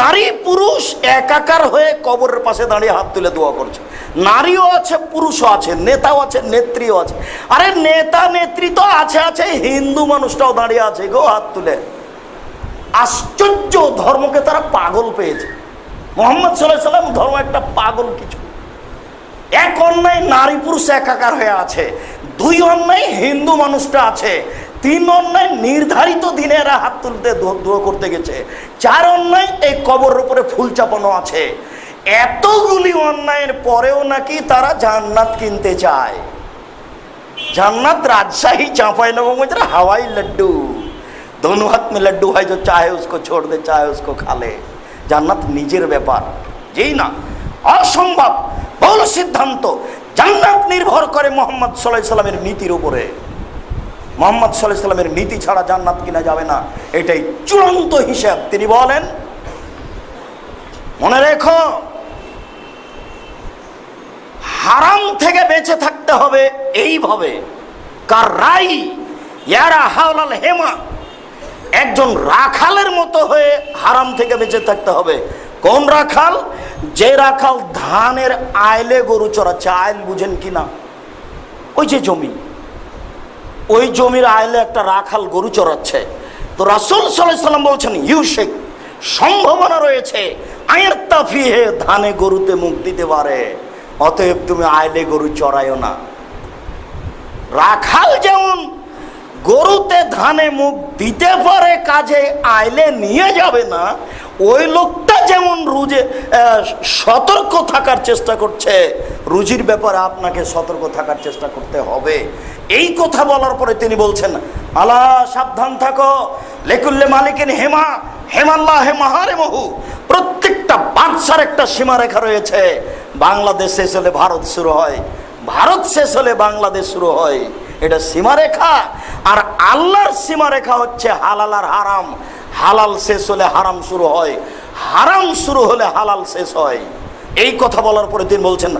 নারী পুরুষ একাকার হয়ে কবরের পাশে দাঁড়িয়ে হাত তুলে দোয়া করছে। নারীও আছে, পুরুষও আছে, নেতাও আছে, নেত্রীও আছে। আরে নেতা নেত্রী তো আছে আছে, হিন্দু মানুষটাও দাঁড়িয়ে আছে গো হাত তুলে। আশ্চর্য, ধর্মকে তারা পাগল পেয়েছে। মুহাম্মদ সাল্লাল্লাহু আলাইহি ওয়াসাল্লাম ধর্ম একটা পাগল কিছু। এক অন্যায় নারী পুরুষ একাকার হয়ে আছে, 2 অন্যায় হিন্দু মানুষটা আছে, 3 অন্যায় নির্ধারিত দিনে এরা হাত তুলতে দোয়া করতে গেছে, 4 অন্যায় এই কবরের উপরে ফুল চাপানো আছে। এতগুলি অন্যায়ের পরেও নাকি তারা জান্নাত কিনতে চায়। জান্নাত রাজশাহী চাঁপাইনবাবগंज हवाई लड्डू, दोनों हाथ में लड्डू है, जो चाहे उसको छोड़ दे, चाहे उसको खा ले। জান্নাত নিজের ব্যাপার, যেই না অসম্ভব ভুল সিদ্ধান্ত। জান্নাত নির্ভর করে মুহাম্মদ সাল্লাল্লাহু আলাইহি ওয়াসাল্লামের নীতির উপরে। মুহাম্মদ সাল্লাল্লাহু আলাইহি ওয়াসাল্লামের নীতি ছাড়া জান্নাত কিনা যাবে না, এটাই চূড়ান্ত হিসাব। তিনি বলেন, মনে রেখো, হারাম থেকে বেঁচে থাকতে হবে এইভাবে। কার রাই ইয়ারা হাওলাল হেমা, একজন রাখালের মতো হয়ে হারাম থেকে বেঁচে থাকতে হবে। কোন রাখাল? যে রাখাল ধানের আইলে গরু চড়াচ্ছে। আইল বুঝেন কিনা? ওই যে জমি, ওই জমির আইলে একটা রাখাল গরু চড়াচ্ছে। তো রাসূল সাল্লাল্লাহু আলাইহি ওয়াসাল্লাম বলছেন, ইউশেক, সম্ভাবনা রয়েছে, আয়ের তাফিহে, ধানে গরুতে মুখ দিতে পারে, অতএব তুমি আইলে গরু চড়াইও না। রাখাল যেমন গরুতে ধানে মুখ দিতে পারে, কাজে আইলে নিয়ে যাবে না, ওই লোকটা যেমন সতর্ক থাকার চেষ্টা করছে, রুজির ব্যাপারে আপনাকে সতর্ক থাকার চেষ্টা করতে হবে। এই কথা বলার পরে তিনি বলছেন, আলা, সাবধান থাকো, লেকুল্লে মালিকিন হেমা, হেমাল্লাহে মাহারেমহু, প্রত্যেকটা বাদশার একটা সীমারেখা রয়েছে। বাংলাদেশ শেষ হলে ভারত শুরু হয়, ভারত শেষ হলে বাংলাদেশ শুরু হয়, এটা সীমারেখা। আর আল্লাহর সীমারেখা হচ্ছে হালাল আর হারাম। হালাল শেষ হলে হারাম শুরু হয়, হারাম শুরু হলে হালাল শেষ হয়। এই কথা বলার পরে তিনি বলছেন,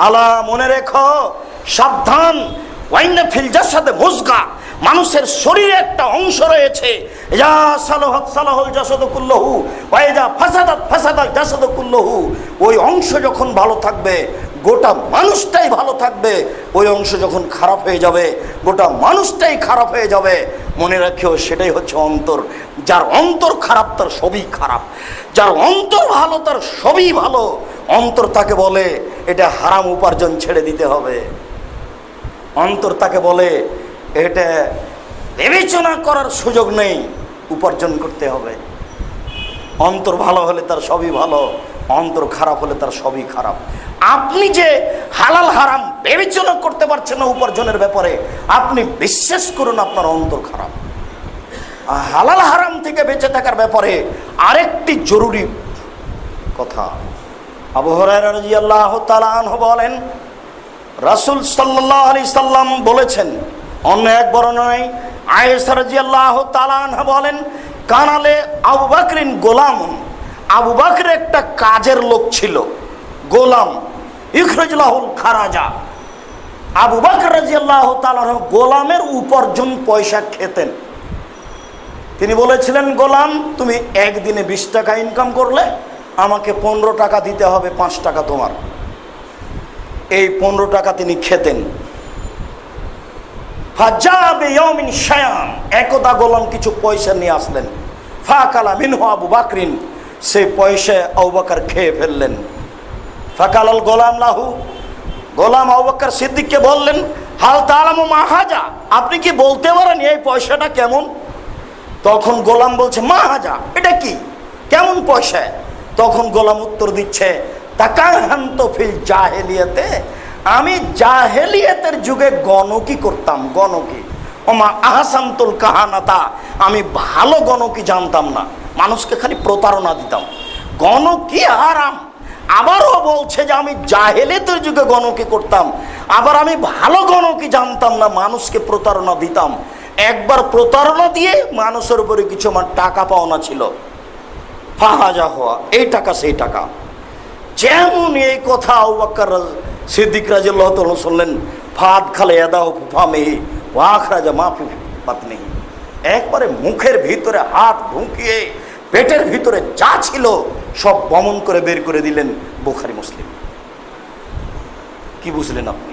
আলা, মনে রেখো, সাবধান, ওয়াইন্না ফিল জাসাদে মুজগা, মানুষের শরীরে একটা অংশ রয়েছে, ইয়া সালাহাত সালাহুল জাসাদু কুল্লুহু ওয়া ইজা ফাসাদাত ফাসাদাল জাসাদু কুল্লুহু। ওই অংশ যখন ভালো থাকবে গোটা মানুষটাই ভালো থাকবে, ওই অংশ যখন খারাপ হয়ে যাবে গোটা মানুষটাই খারাপ হয়ে যাবে। মনে রাখিও, সেটাই হচ্ছে অন্তর। যার অন্তর খারাপ তার সবই খারাপ, যার অন্তর ভালো তার সবই ভালো। অন্তর তাকে বলে এটা হারাম উপার্জন ছেড়ে দিতে হবে, অন্তর তাকে বলে এটা বিবেচনা করার সুযোগ নেই, উপার্জন করতে হবে। অন্তর ভালো হলে তার সবই ভালো, অন্তর খারাপ হলে তার সবই খারাপ। আপনি যে হালাল হারাম বিবেচনা করতে পারছেন না উপার্জনের ব্যাপারে, আপনি বিশ্বাস করুন আপনার অন্তর খারাপ। হালাল হারাম থেকে বেঁচে থাকার ব্যাপারে আরেকটি জরুরি কথা। আবু হুরায়রা রাদিয়াল্লাহু তাআলা আনহু বলেন, রাসূল সাল্লাল্লাহু আলাইহি সাল্লাম বলেছেন, অন্য এক বর্ণনায় আয়েশা রাদিয়াল্লাহু তাআলা আনহা বলেন, কানালে আবু বকরিন গোলামুন, আবু বকর একটা কাজের লোক ছিল, গোলাম, ইখরাজলাহুল খারাজা। আবু বকর রাদিয়াল্লাহু তাআলা গোলামের উপার্জন পয়সা খেতেন। তিনি বলেছিলেন, গোলাম তুমি একদিনে 20 টাকা ইনকাম করলে আমাকে 15 টাকা দিতে হবে, 5 টাকা তোমার। এই 15 টাকা তিনি খেতেন। একদা গোলাম কিছু পয়সা নিয়ে আসলেন, ফাকালা মিনহু আবু বকরিন, সেই পয়সা আবু বকর খেয়ে ফেললেন। ফাকালাল গোলাম লাহু, গোলাম আবু বকর সিদ্দিককে বললেন, হাল তাআলামু মা হাজা, আপনি কি বলতে পারেন এই পয়সাটা কেমন? তখন গোলাম বলছে, মা হাজা, এটা কি, কেমন পয়সা? তখন গোলাম উত্তর দিচ্ছে, তাকাহান্ত ফিল জাহেলিয়াতে, আমি জাহেলিয়াতের যুগে গণকি করতাম, গণকি। ওমা আহসানতুল কাহানাতা, আমি ভালো গণকি জানতাম না, মানুষকে খালি প্রতারণা দিতাম, গণকি হারাম। আবারও বলছে যে আমি জাহেলিয়াতের যুগে গণকি করতাম, আবার আমি ভালো গণকি জানতাম না, মানুষকে প্রতারণা দিতাম। একবার প্রতারণা দিয়ে মানুষের উপরে কিছু আমার টাকা পাওনা ছিল, ফাহাজা হওয়া, এই টাকা সেই টাকা। যেমন এই কথা আবু বকর সিদ্দিক রাদিয়াল্লাহু তাআলা শুনলেন, ফাদ খালে এদাও ফামিহি ওয়া আখরাজা মা ফি বাতনিহি, একবারে মুখের ভিতরে হাত ঢুকিয়ে পেটের ভিতরে যা ছিল সব বমন করে বের করে দিলেন। বুখারী মুসলিম। কি বুঝলেন আপনি?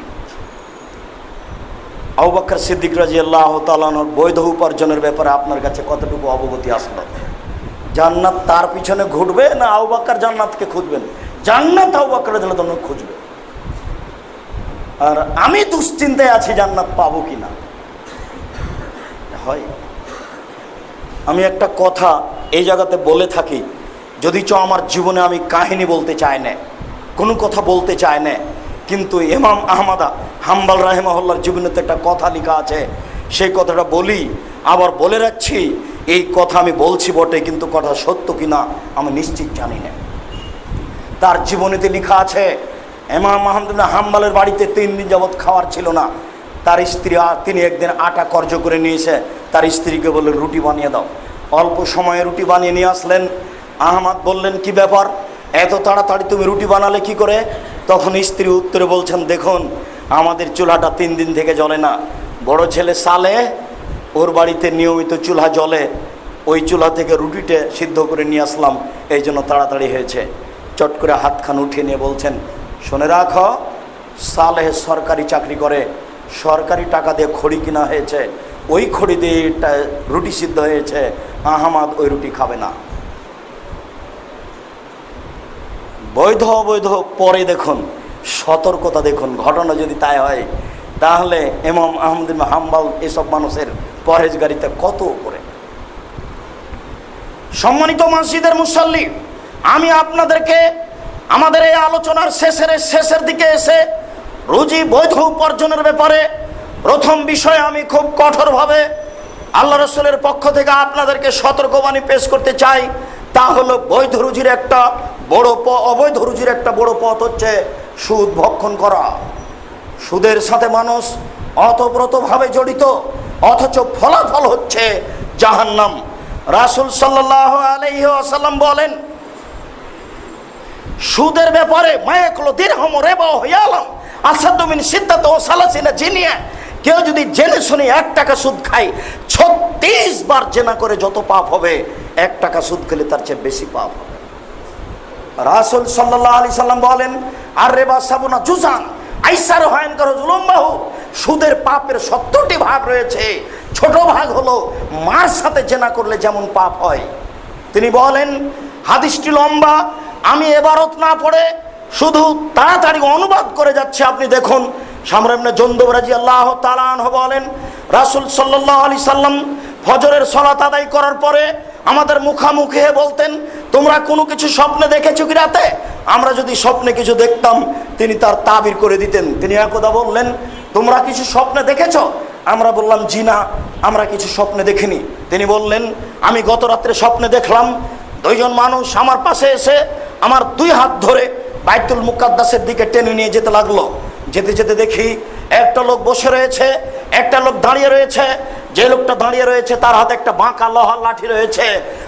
আবু বকর সিদ্দিক রাদিয়াল্লাহু তাআলা বৈধ উপার্জনের ব্যাপারে আপনার কাছে কতটুকু অবগতি আসলো? জান্নাত তার পিছনে ঘুরবে না আবু বকর জান্নাতকে খুঁজবেন? জান্নাত আবু বকর রাদিয়াল্লাহু তাআলা খুঁজবে। আর আমি দুশ্চিন্তায় আছি জান্নাত পাবো কিনা। হয় আমি একটা কথা এই জায়গাতে বলে থাকি, যদি আমার জীবনে আমি কাহিনী বলতে চাই না, কোনো কথা বলতে চাই না, কিন্তু ইমাম আহমদ হাম্বল রাহিমাহুল্লাহর জীবনেতে একটা কথা লেখা আছে, সেই কথাটা বলি। আবার বলে রাখছি, এই কথা আমি বলছি বটে, কিন্তু কথা সত্য কিনা আমি নিশ্চিত জানি না। তার জীবনীতে লেখা আছে, ইমাম আহমদ ইবনে হাম্বলের বাড়িতে 3 দিন যাবৎ খাওয়ার ছিল না। তার স্ত্রী, তিনি একদিন আটা কর্জ করে নিয়েছে, তার স্ত্রীকে বললেন রুটি বানিয়ে দাও। অল্প সময়ে রুটি বানিয়ে নিয়ে আসলেন। আহমদ বললেন, কি ব্যাপার, এত তাড়াতাড়ি তুমি রুটি বানালে কি করে? তখন স্ত্রী উত্তরে বলছেন, দেখুন আমাদের চুলাটা 3 দিন থেকে জ্বলে না, বড় ছেলে সালে, ওর বাড়িতে নিয়মিত চুলা জ্বলে, ওই চুলা থেকে রুটিটা সিদ্ধ করে নিয়ে আসলাম, এই জন্য তাড়াতাড়ি হয়েছে। চট করে হাতখান উঠিয়ে নিয়ে বলছেন, শুনে রাখো, সালেহ সরকারি চাকরি করে, সরকারি টাকা দিয়ে খড়ি কিনা হয়েছে, ওই খড়ি দিয়ে রুটি সিদ্ধ হয়েছে, আহমদ ওই রুটি খাবে না। বৈধ অবৈধ পরে দেখুন, সতর্কতা দেখুন। ঘটনা যদি তাই হয়, তাহলে ইমাম আহমদ ইবনে হাম্বল এসব মানুষের পরহেজগারিতে কত উপরে। সম্মানিত মসজিদের মুসল্লি, আমি আপনাদেরকে আমাদের এই আলোচনার শেষের দিকে এসে রুজি বৈধ উপার্জনের ব্যাপারে প্রথম বিষয়ে আমি খুব কঠোরভাবে আল্লাহ রাসূলের পক্ষ থেকে আপনাদেরকে সতর্কবাণী পেশ করতে চাই। তা হলো, বৈধ রুজির একটা বড় অবৈধ রুজির একটা বড় পথ হচ্ছে সুদ ভক্ষণ করা। সুদের সাথে মানুষ অতপ্রতভাবে জড়িত, অথচ ফলাফল হচ্ছে জাহান্নাম। রাসূল সাল্লাল্লাহু আলাইহি ওয়াসাল্লাম বলেন, সুদের ব্যাপারে মায়াকুল দিরহাম রিবা ইয়ালাম আসাদু মিন সিদ্দাতি ওয়া সালাসিনা জিনিয়া, কেউ যদি জেনে শুনে 1 টাকা সুদ খায়, 36 বার জেনা করে যত পাপ হবে, 1 টাকা সুদ খেলে তার চেয়ে বেশি পাপ হবে। রাসূল সাল্লাল্লাহু আলাইহি সাল্লাম বলেন, আর রিবা সাবুনা জুজান আইসার হায়ন করো জুলুমবাহু, সুদের পাপের 70টি ভাগ রয়েছে। ছোট ভাগ হলো মার সাথে জেনা করলে যেমন পাপ হয়। তিনি বলেন, হাদিসটি লম্বা, আমি এবারত না পড়ে শুধু তাড়াতাড়ি অনুবাদ করে যাচ্ছে। আপনি দেখুন, শামর ইবনে জুনদুব রাদিয়াল্লাহু তাআলা আনহু বলেন, রাসূল সাল্লাল্লাহু আলাইহি সাল্লাম ফজরের সালাত আদায় করার পরে আমাদের মুখামুখি হয়ে বলতেন, তোমরা কোনো কিছু স্বপ্নে দেখেছো কি রাতে? আমরা যদি স্বপ্নে কিছু দেখতাম, তিনি তার তাবির করে দিতেন। তিনি একদা বললেন, তোমরা কিছু স্বপ্নে দেখেছো? আমরা বললাম, জি না, আমরা কিছু স্বপ্নে দেখিনি। তিনি বললেন, আমি গত রাত্রে স্বপ্নে দেখলাম 2 জন মানুষ আমার পাশে এসে আমার 2 হাত ধরে বাইতুল মুকাদ্দাসের দিকে টেনে নিয়ে যেতে লাগলো। যেতে যেতে দেখি একটা লোক বসে রয়েছে, একটা লোক দাঁড়িয়ে রয়েছে। যে লোকটা দাঁড়িয়ে রয়েছে তার হাতে একটা বাঁকা লোহার লাঠি রয়েছে।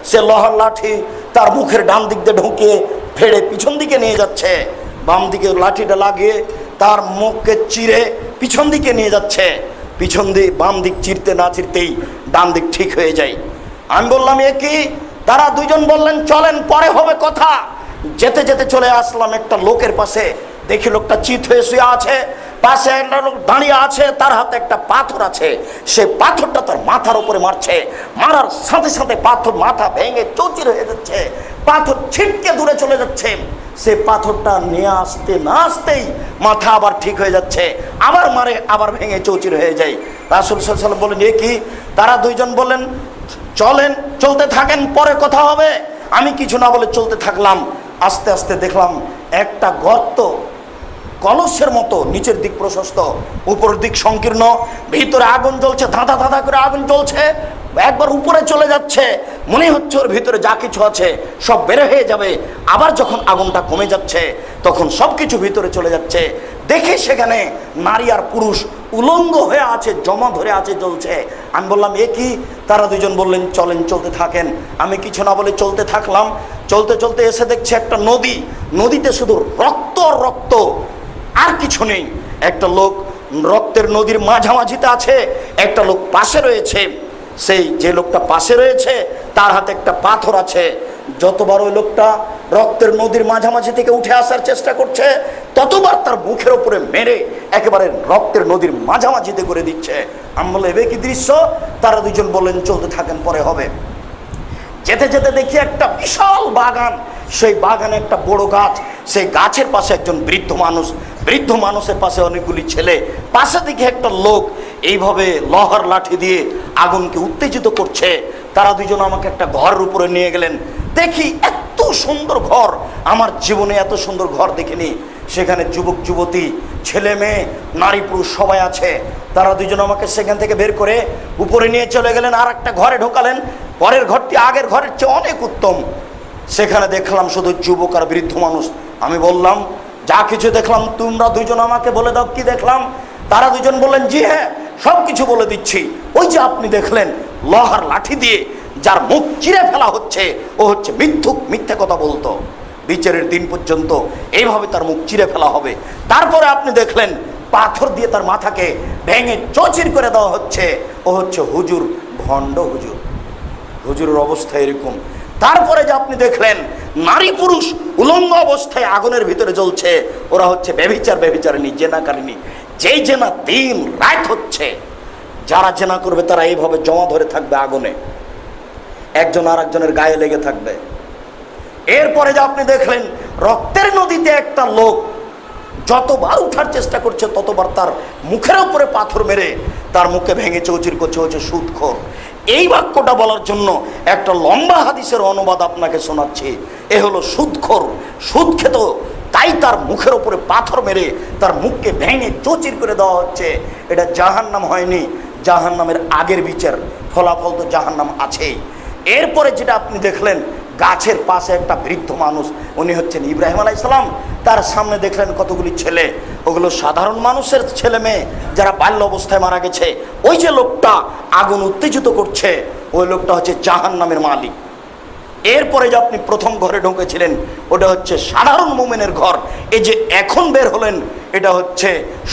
সে লোহার লাঠি তার মুখের ডান দিক দিয়ে ঢুকিয়ে ফেড়ে পিছন দিকে নিয়ে যাচ্ছে। বাম দিকে লাঠিটা লাগিয়ে তার মুখকে চিরে পিছন দিকে নিয়ে যাচ্ছে। পিছন দিক বাম দিক চিরতে না চিরতেই ডান দিক ঠিক হয়ে যায়। আমি বললাম এ কি? তারা দুইজন বললেন চলেন পরে হবে কথা। যেতে যেতে চলে আসলাম একটা লোকের পাশে। দেখি লোকটা চিত হয়ে শুয়ে আছে, পাশে একটা লোক দাঁড়িয়ে আছে, তার হাতে একটা পাথর আছে। সে পাথরটা তার মাথার উপরে মারছে। মারার সাথে সাথে পাথর মাথা ভেঙে চৌচির হয়ে যাচ্ছে, পাথর ছিটকে দূরে চলে যাচ্ছে। সে পাথরটা নিয়ে আসতে না আসতেই মাথা আবার ঠিক হয়ে যাচ্ছে, আবার মারে, আবার ভেঙে চৌচির হয়ে যায়। রাসূল সাল্লাল্লাহু আলাইহি ওয়াসাল্লাম বললেন এ কি? তারা দুইজন বললেন চলেন, চলতে থাকেন, পরে কথা হবে। আমি কিছু না বলে চলতে থাকলাম। আস্তে আস্তে দেখলাম একটা গর্ত, কলসের মতো, নিচের দিক প্রশস্ত, উপরের দিক সংকীর্ণ, ভিতরে আগুন জ্বলছে, ধাঁধা ধাঁধা করে আগুন জ্বলছে, একবার উপরে চলে যাচ্ছে। মনে হচ্ছে ওর ভিতরে যা কিছু আছে সব বের হয়ে যাবে। আবার যখন আগুনটা কমে যাচ্ছে তখন সব কিছু ভিতরে চলে যাচ্ছে। দেখে সেখানে নারী আর পুরুষ উলঙ্গ হয়ে আছে, জমা ধরে আছে, জ্বলছে। আমি বললাম এ কি? তারা দুজন বললেন চলেন, চলতে থাকেন। আমি কিছু না বলে চলতে থাকলাম। চলতে চলতে এসে দেখছি একটা নদী, নদীতে শুধু রক্ত আর রক্ত, আর কিছু নেই। একটা লোক রক্তের নদীর মাঝামাঝিতে আছে, একটা লোক পাশে রয়েছে। সেই যে লোকটা পাশে রয়েছে তার হাতে একটা পাথর আছে। যতবার ওই লোকটা রক্তের নদীর মাঝামাঝি থেকে উঠে আসার চেষ্টা করছে ততবার তার মুখের উপরে মেরে একেবারে রক্তের নদীর মাঝামাঝিতে করে দিচ্ছে। আমি বললাম এ কি দৃশ্য? তারা দুজন বললেন চলতে থাকেন, পরে হবে। যেতে যেতে দেখি একটা বিশাল বাগান। সেই বাগানে একটা বড় গাছ, সেই গাছের পাশে একজন বৃদ্ধ মানুষ, বৃদ্ধ মানুষের পাশে অনেকগুলি ছেলে, পাশে দিকে একটা লোক এইভাবে লোহার লাঠি দিয়ে আগুনকে উত্তেজিত করছে। তারা দুজন আমাকে একটা ঘরের উপরে নিয়ে গেলেন। দেখি এত সুন্দর ঘর, আমার জীবনে এত সুন্দর ঘর দেখিনি। সেখানে যুবক যুবতী, ছেলে মেয়ে, নারী পুরুষ সবাই আছে। তারা দুজন আমাকে সেখান থেকে বের করে উপরে নিয়ে চলে গেলেন, আর একটা ঘরে ঢোকালেন। পরের ঘরটি আগের ঘরের চেয়ে অনেক উত্তম। সেখানে দেখলাম শুধু যুবক আর বৃদ্ধ মানুষ। আমি বললাম যা কিছু দেখলাম তোমরা দুজন আমাকে বলে দাও কি দেখলাম। তারা দুজন বললেন জি হ্যাঁ, সব কিছু বলে দিচ্ছি। ওই যে আপনি দেখলেন লোহার লাঠি দিয়ে যার মুখ চিরে ফেলা হচ্ছে, ও হচ্ছে মিথ্যুক, মিথ্যে কথা বলতো। বিচারের দিন পর্যন্ত এইভাবে তার মুখ চিরে ফেলা হবে। তারপরে আপনি দেখলেন পাথর দিয়ে তার মাথাকে ভেঙে চৌচির করে দেওয়া হচ্ছে, ও হচ্ছে হুজুর, ভণ্ড হুজুর। হুজুরের অবস্থা এরকম। তারপরে যে আপনি দেখলেন নারী পুরুষ উলঙ্গ অবস্থায় আগুনের ভিতরে জ্বলছে, ওরা হচ্ছে ব্যভিচার, ব্যভিচারিণী, জেনাকারিণী। যেই জেনা দিন রাত হচ্ছে, যারা জেনা করবে তারা এইভাবে জমা ধরে থাকবে আগুনে, একজন আর একজনের গায়ে লেগে থাকবে। এরপরে যে আপনি দেখলেন রক্তের নদীতে একটা লোক যতবার উঠার চেষ্টা করছে ততবার তার মুখের উপরে পাথর মেরে তার মুখে ভেঙে চৌচির করছে, হচ্ছে সুদখোর। এই বাক্যটা বলার জন্য একটা লম্বা হাদিসের অনুবাদ আপনাকে শোনাচ্ছি। এ হলো সুদখোর, সুদ খেত, তাই তার মুখের উপরে পাথর মেরে তার মুখকে ভেঙে চৌচির করে দেওয়া হচ্ছে। এটা জাহান্নাম হয়নি, জাহান্নামের আগের বিচার, ফলাফল তো জাহান্নাম আছেই। এরপরে যেটা আপনি দেখলেন গাছের পাশে একটা বৃদ্ধ মানুষ, উনি হচ্ছেন ইব্রাহিম আলাইহিস সালাম। তার সামনে দেখলেন কতগুলি ছেলে, ওগুলো সাধারণ মানুষের ছেলে মেয়ে যারা বাল্য অবস্থায় মারা গেছে। ওই যে লোকটা আগুন উত্তেজিত করছে, ওই লোকটা হচ্ছে জাহান্নামের মালিক। এরপরে যে আপনি প্রথম ঘরে ঢুকেছিলেন ওটা হচ্ছে সাধারণ মুমিনের ঘর। এই যে এখন বের হলেন এটা হচ্ছে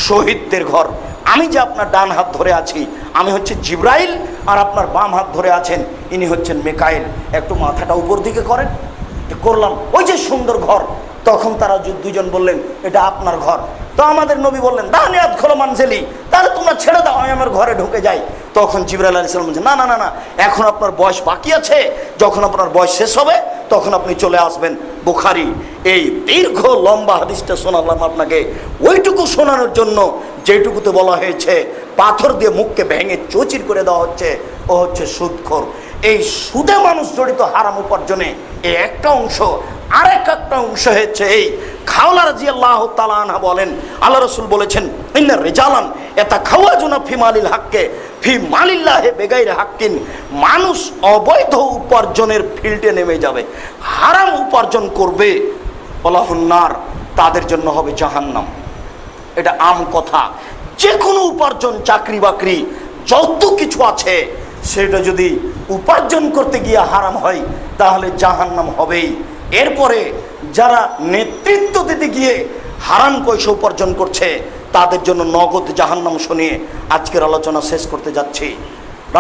শহীদদের ঘর। আমি যে আপনার ডান হাত ধরে আছি আমি হচ্ছে জিব্রাইল, আর আপনার বাম হাত ধরে আছেন ইনি হচ্ছেন মিকাইল। একটু মাথাটা উপর দিকে করেন। করলাম, ওই যে সুন্দর ঘর। তখন তারা দুজন বললেন এটা আপনার ঘর। তো আমাদের নবী বললেন দানিয়াত খোলো মানজেলি, তাহলে তোমরা ছেড়ে দাও, আমি আমার ঘরে ঢুকে যাই। তখন জিবরাইল আলাইহিস সালাম বলছেন না না না না, এখন আপনার বয়স বাকি আছে, যখন আপনার বয়স শেষ হবে তখন আপনি চলে আসবেন। বুখারী এই দীর্ঘ লম্বা হাদিসটা শোনালাম আপনাকে ওইটুকু শোনানোর জন্য যেটুকুতে বলা হয়েছে পাথর দিয়ে মুখকে ভেঙে চৌচির করে দেওয়া হচ্ছে, ও হচ্ছে সুদখোর। এই সুদে মানুষ জড়িত হারাম উপার্জনে এই একটা অংশ। আর একটা অংশ হচ্ছে এই খাওলা রাদিয়াল্লাহু তাআলা আনহা বলেন আল্লাহ রাসূল বলেছেন ইন্না রিজালান ইয়াতাখাওয়াজুনা ফি মালিল হাক্কে ফি মালিল্লাহি বিগাইরি হাক্কিন। মানুষ অবৈধ উপার্জনের ফিল্ডে নেমে যাবে, হারাম উপার্জন করবে, ওয়ালাহুন্নার, তাদের জন্য হবে জাহান্নাম। এটা আম কথা। যে কোনো উপার্জন, চাকরি বাকরি, যত কিছু আছে, সেটা যদি উপার্জন করতে গিয়ে হারাম হয় তাহলে জাহান্নাম হবেই। এরপরে যারা নেতৃত্ব দিতে গিয়ে হারাম পয়সা উপার্জন করছে তাদের জন্য নগদ জাহান্নাম শুনিয়ে আজকের আলোচনা শেষ করতে যাচ্ছি।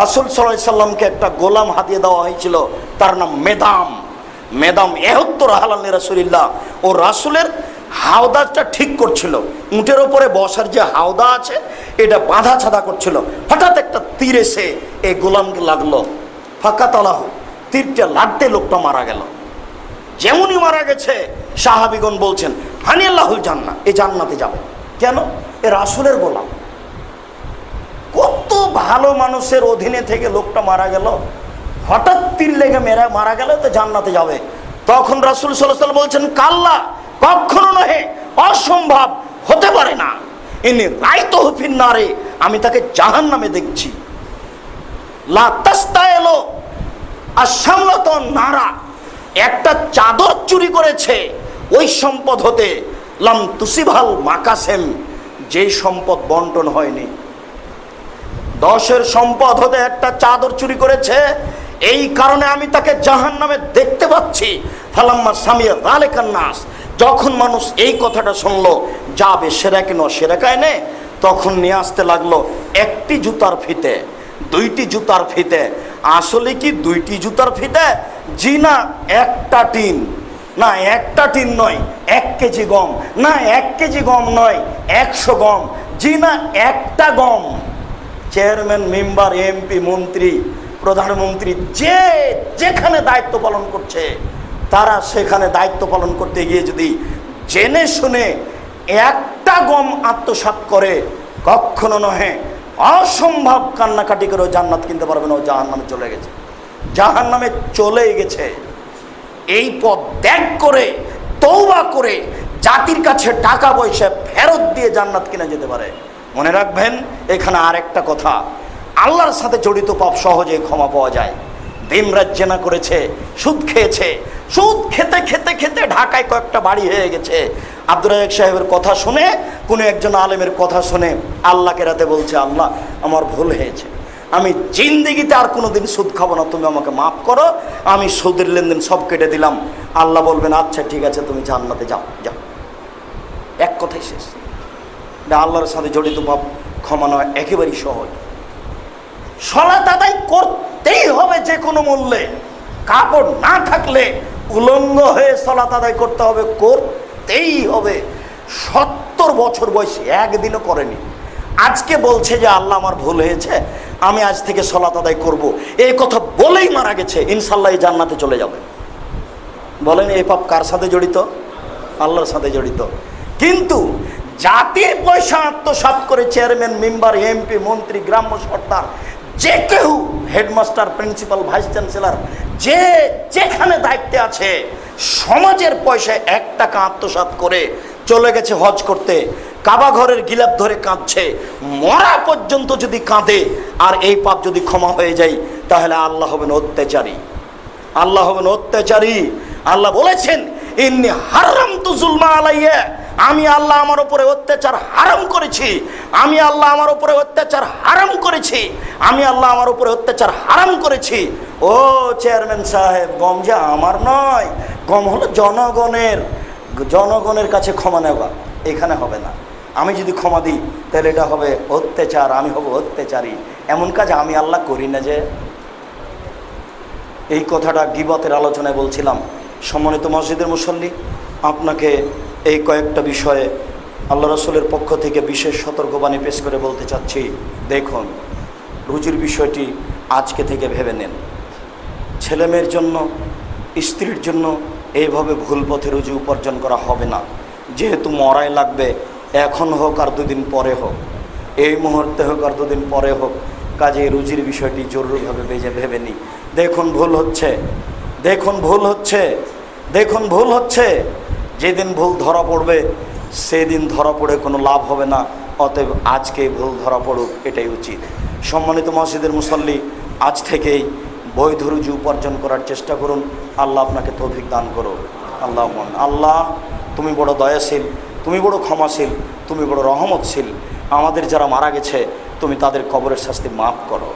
রাসূল সাল্লাল্লাহু আলাইহি সাল্লামকে একটা গোলাম হাতিয়ে দেওয়া হয়েছিল, তার নাম মেদাম। মেদাম ৭১ হালাল রাসূলিল্লাহ। ও রাসূলের হাওদাটা ঠিক করছিল, উটের ওপরে বসার যে হাওদা আছে এটা বাঁধা ছাদা করছিল। হঠাৎ একটা তীর এসে এই গোলামকে লাগলো, ফাকাতালাহ, তীরটা লাগতে লোকটা মারা গেল। যেমনই মারা গেছে সাহাবীগণ বলছেন হানি আল্লাহুল জান্নাহ, এ জান্নাতে যাবে। কেন? এ রাসূলের গোলাম। কত ভালো মানুষের অধীনে থেকে লোকটা মারা গেল, হঠাৎ তীর লেগে মারা গেল, তো জান্নাতে যাবে। তখন রাসূল সাল্লাল্লাহু আলাইহি ওয়াসাল্লাম বলছেন কাল্লা, কখনো নহে, অসম্ভব, হতে পারে না। ইনি রাইতুহু ফিন্নারে, আমি তাকে জাহান্নামে দেখছি। লা তাস্তাইলো আশামলাতুন নারা, একটা চাদর চুরি করেছে ওই সম্পদ হতে, লাম তুসিভাল মাকাসেম, যেই সম্পদ বন্টন হয়নি। 10-এর সম্পদ হতে একটা চাদর চুরি করেছে, এই কারণে আমি তাকে জাহান্নামে দেখতে পাচ্ছি। ফালাম্মা সামিয়া যালিকান নাস, যখন মানুষ এই কথাটা শুনলো, যাবে সেরাকে সেরাকায় নে, তখন নিয়ে আসতে লাগলো একটি জুতার ফিতে, 2টি জুতার ফিতে। আসলে কি 2টি জুতার ফিতে? জি না, একটা টিন। না, একটা টিন নয়, 1 কেজি গম। না, 1 কেজি গম নয়, 100 গম। জি না, একটা গম। চেয়ারম্যান, মেম্বার, এমপি, মন্ত্রী, প্রধানমন্ত্রী যে যেখানে দায়িত্ব পালন করছে, তারা সেখানে দায়িত্ব পালন করতে গিয়ে যদি জেনে শুনে একটা গম আত্মসাৎ করে, কখনো নহে, অসম্ভব কান্নাকাটি করেও জান্নাত কিনতে পারবে না। ও জাহান্নামে চলে গেছে, জাহান্নামে চলেই গেছে। এই পথ ত্যাগ করে, তওবা করে, জাতির কাছে টাকা পয়সা ফেরত দিয়ে জান্নাত কিনা যেতে পারে। মনে রাখবেন, এখানে আরেকটা কথা, আল্লাহর সাথে জড়িত পাপ সহজে ক্ষমা পাওয়া যায়। দিনরাত জেনা করেছে, সুদ খেয়েছে, সুদ খেতে খেতে খেতে ঢাকায় কয়েকটা বাড়ি হয়ে গেছে। আব্দুর রাজ্জাক সাহেবের কথা শুনে, কোনো একজন আলেমের কথা শুনে আল্লাহকে রাতে বলছে, আল্লাহ আমার ভুল হয়েছে, আমি জিন্দেগিতে আর কোনোদিন সুদ খাবো না, তুমি আমাকে মাফ করো, আমি সুদের লেনদেন সব কেটে দিলাম। আল্লাহ বলবেন আচ্ছা ঠিক আছে, তুমি জান্নাতে যাও, যাও। এক কথাই শেষ। আল্লাহর সাথে জড়িত পাপ ক্ষমা নয়, একেবারেই সহজ। সালাত আদায় করতেই হবে যে কোনো মূল্যে, কাপড় না থাকলে উলঙ্গ হয়ে সালাত আদায় করতে হবে, করতেই হবে। 70 বছর বয়সে একদিনও করেনি, আজকে বলছে যে আল্লাহ আমার ভুল হয়েছে, আমি আজ থেকে সালাত আদায় করব, এই কথা বলেই মারা গেছে। ইনশাআল্লাহ এই জান্নাতে চলে যাবে। বলেন এই পাপ কার সাথে জড়িত? আল্লাহর সাথে জড়িত। কিন্তু জাতির পয়সা আত্মসাৎ করে চেয়ারম্যান, মেম্বার, এমপি, মন্ত্রী, গ্রাম্য সর্দার, যে কেউ, হেডমাস্টার, প্রিন্সিপাল, ভাইস চ্যান্সেলর, যে যেখানে দায়িত্বে আছে, সমাজের পয়সায় 1 টাকা আত্মসাৎ করে চলে গেছে হজ করতে, কাবা ঘরের গিলাপ ধরে কাঁদছে, মরা পর্যন্ত যদি কাঁদে, আর এই পাপ যদি ক্ষমা হয়ে যায়, তাহলে আল্লাহ হবেন অত্যাচারী। আল্লাহ হবেন অত্যাচারী। আল্লাহ বলেছেন ইন্নী হারামতু যুলমা আলাইয়া, আমি আল্লাহ আমার উপরে অত্যাচার হারাম করেছি, আমি আল্লাহ আমার উপরে অত্যাচার হারাম করেছি, আমি আল্লাহ আমার উপরে অত্যাচার হারাম করেছি। ও চেয়ারম্যান সাহেব, গম যে আমার নয়, গম হলো জনগণের। জনগণের কাছে ক্ষমা নেওয়া এখানে হবে না। আমি যদি ক্ষমা দিই তাহলে এটা হবে অত্যাচার, আমি হব অত্যাচারী। এমন কাজ আমি আল্লাহ করি না যে। এই কথাটা গীবতের আলোচনায় বলছিলাম। সম্মানিত মসজিদের মুসল্লি, আপনাকে এই কয়েকটা বিষয়ে আল্লাহ রাসূলের পক্ষ থেকে বিশেষ সতর্কবাণী পেশ করে বলতে চাচ্ছি। দেখুন, রুজির বিষয়টি আজকে থেকে ভেবে নেন। ছেলেমেয়ের জন্য, স্ত্রীর জন্য এইভাবে ভুল পথে রুজি উপার্জন করা হবে না। যেহেতু মরাই লাগবে, এখন হোক আর 2 দিন পরে হোক, এই মুহূর্তে হোক আর 2 দিন পরে হোক, কাজে রুজির বিষয়টি জরুরিভাবে ভেবে নিই। দেখুন ভুল হচ্ছে, দেখুন ভুল হচ্ছে, দেখুন ভুল হচ্ছে। যেদিন ভুল ধরা পড়বে সেদিন ধরা পড়ে কোনো লাভ হবে না। অতএব আজকে ভুল ধরা পড়ুক, এটাই উচিত। সম্মানিত মসজিদের মুসল্লি, আজ থেকেই বৈধ রুজি উপার্জন করার চেষ্টা করুন। আল্লাহ আপনাকে তৌফিক দান করুন। আল্লাহ তুমি বড় দয়াশীল, তুমি বড় ক্ষমাশীল, তুমি বড় রহমতশীল। আমাদের যারা মারা গেছে তুমি তাদের কবরের শাস্তি মাফ করো।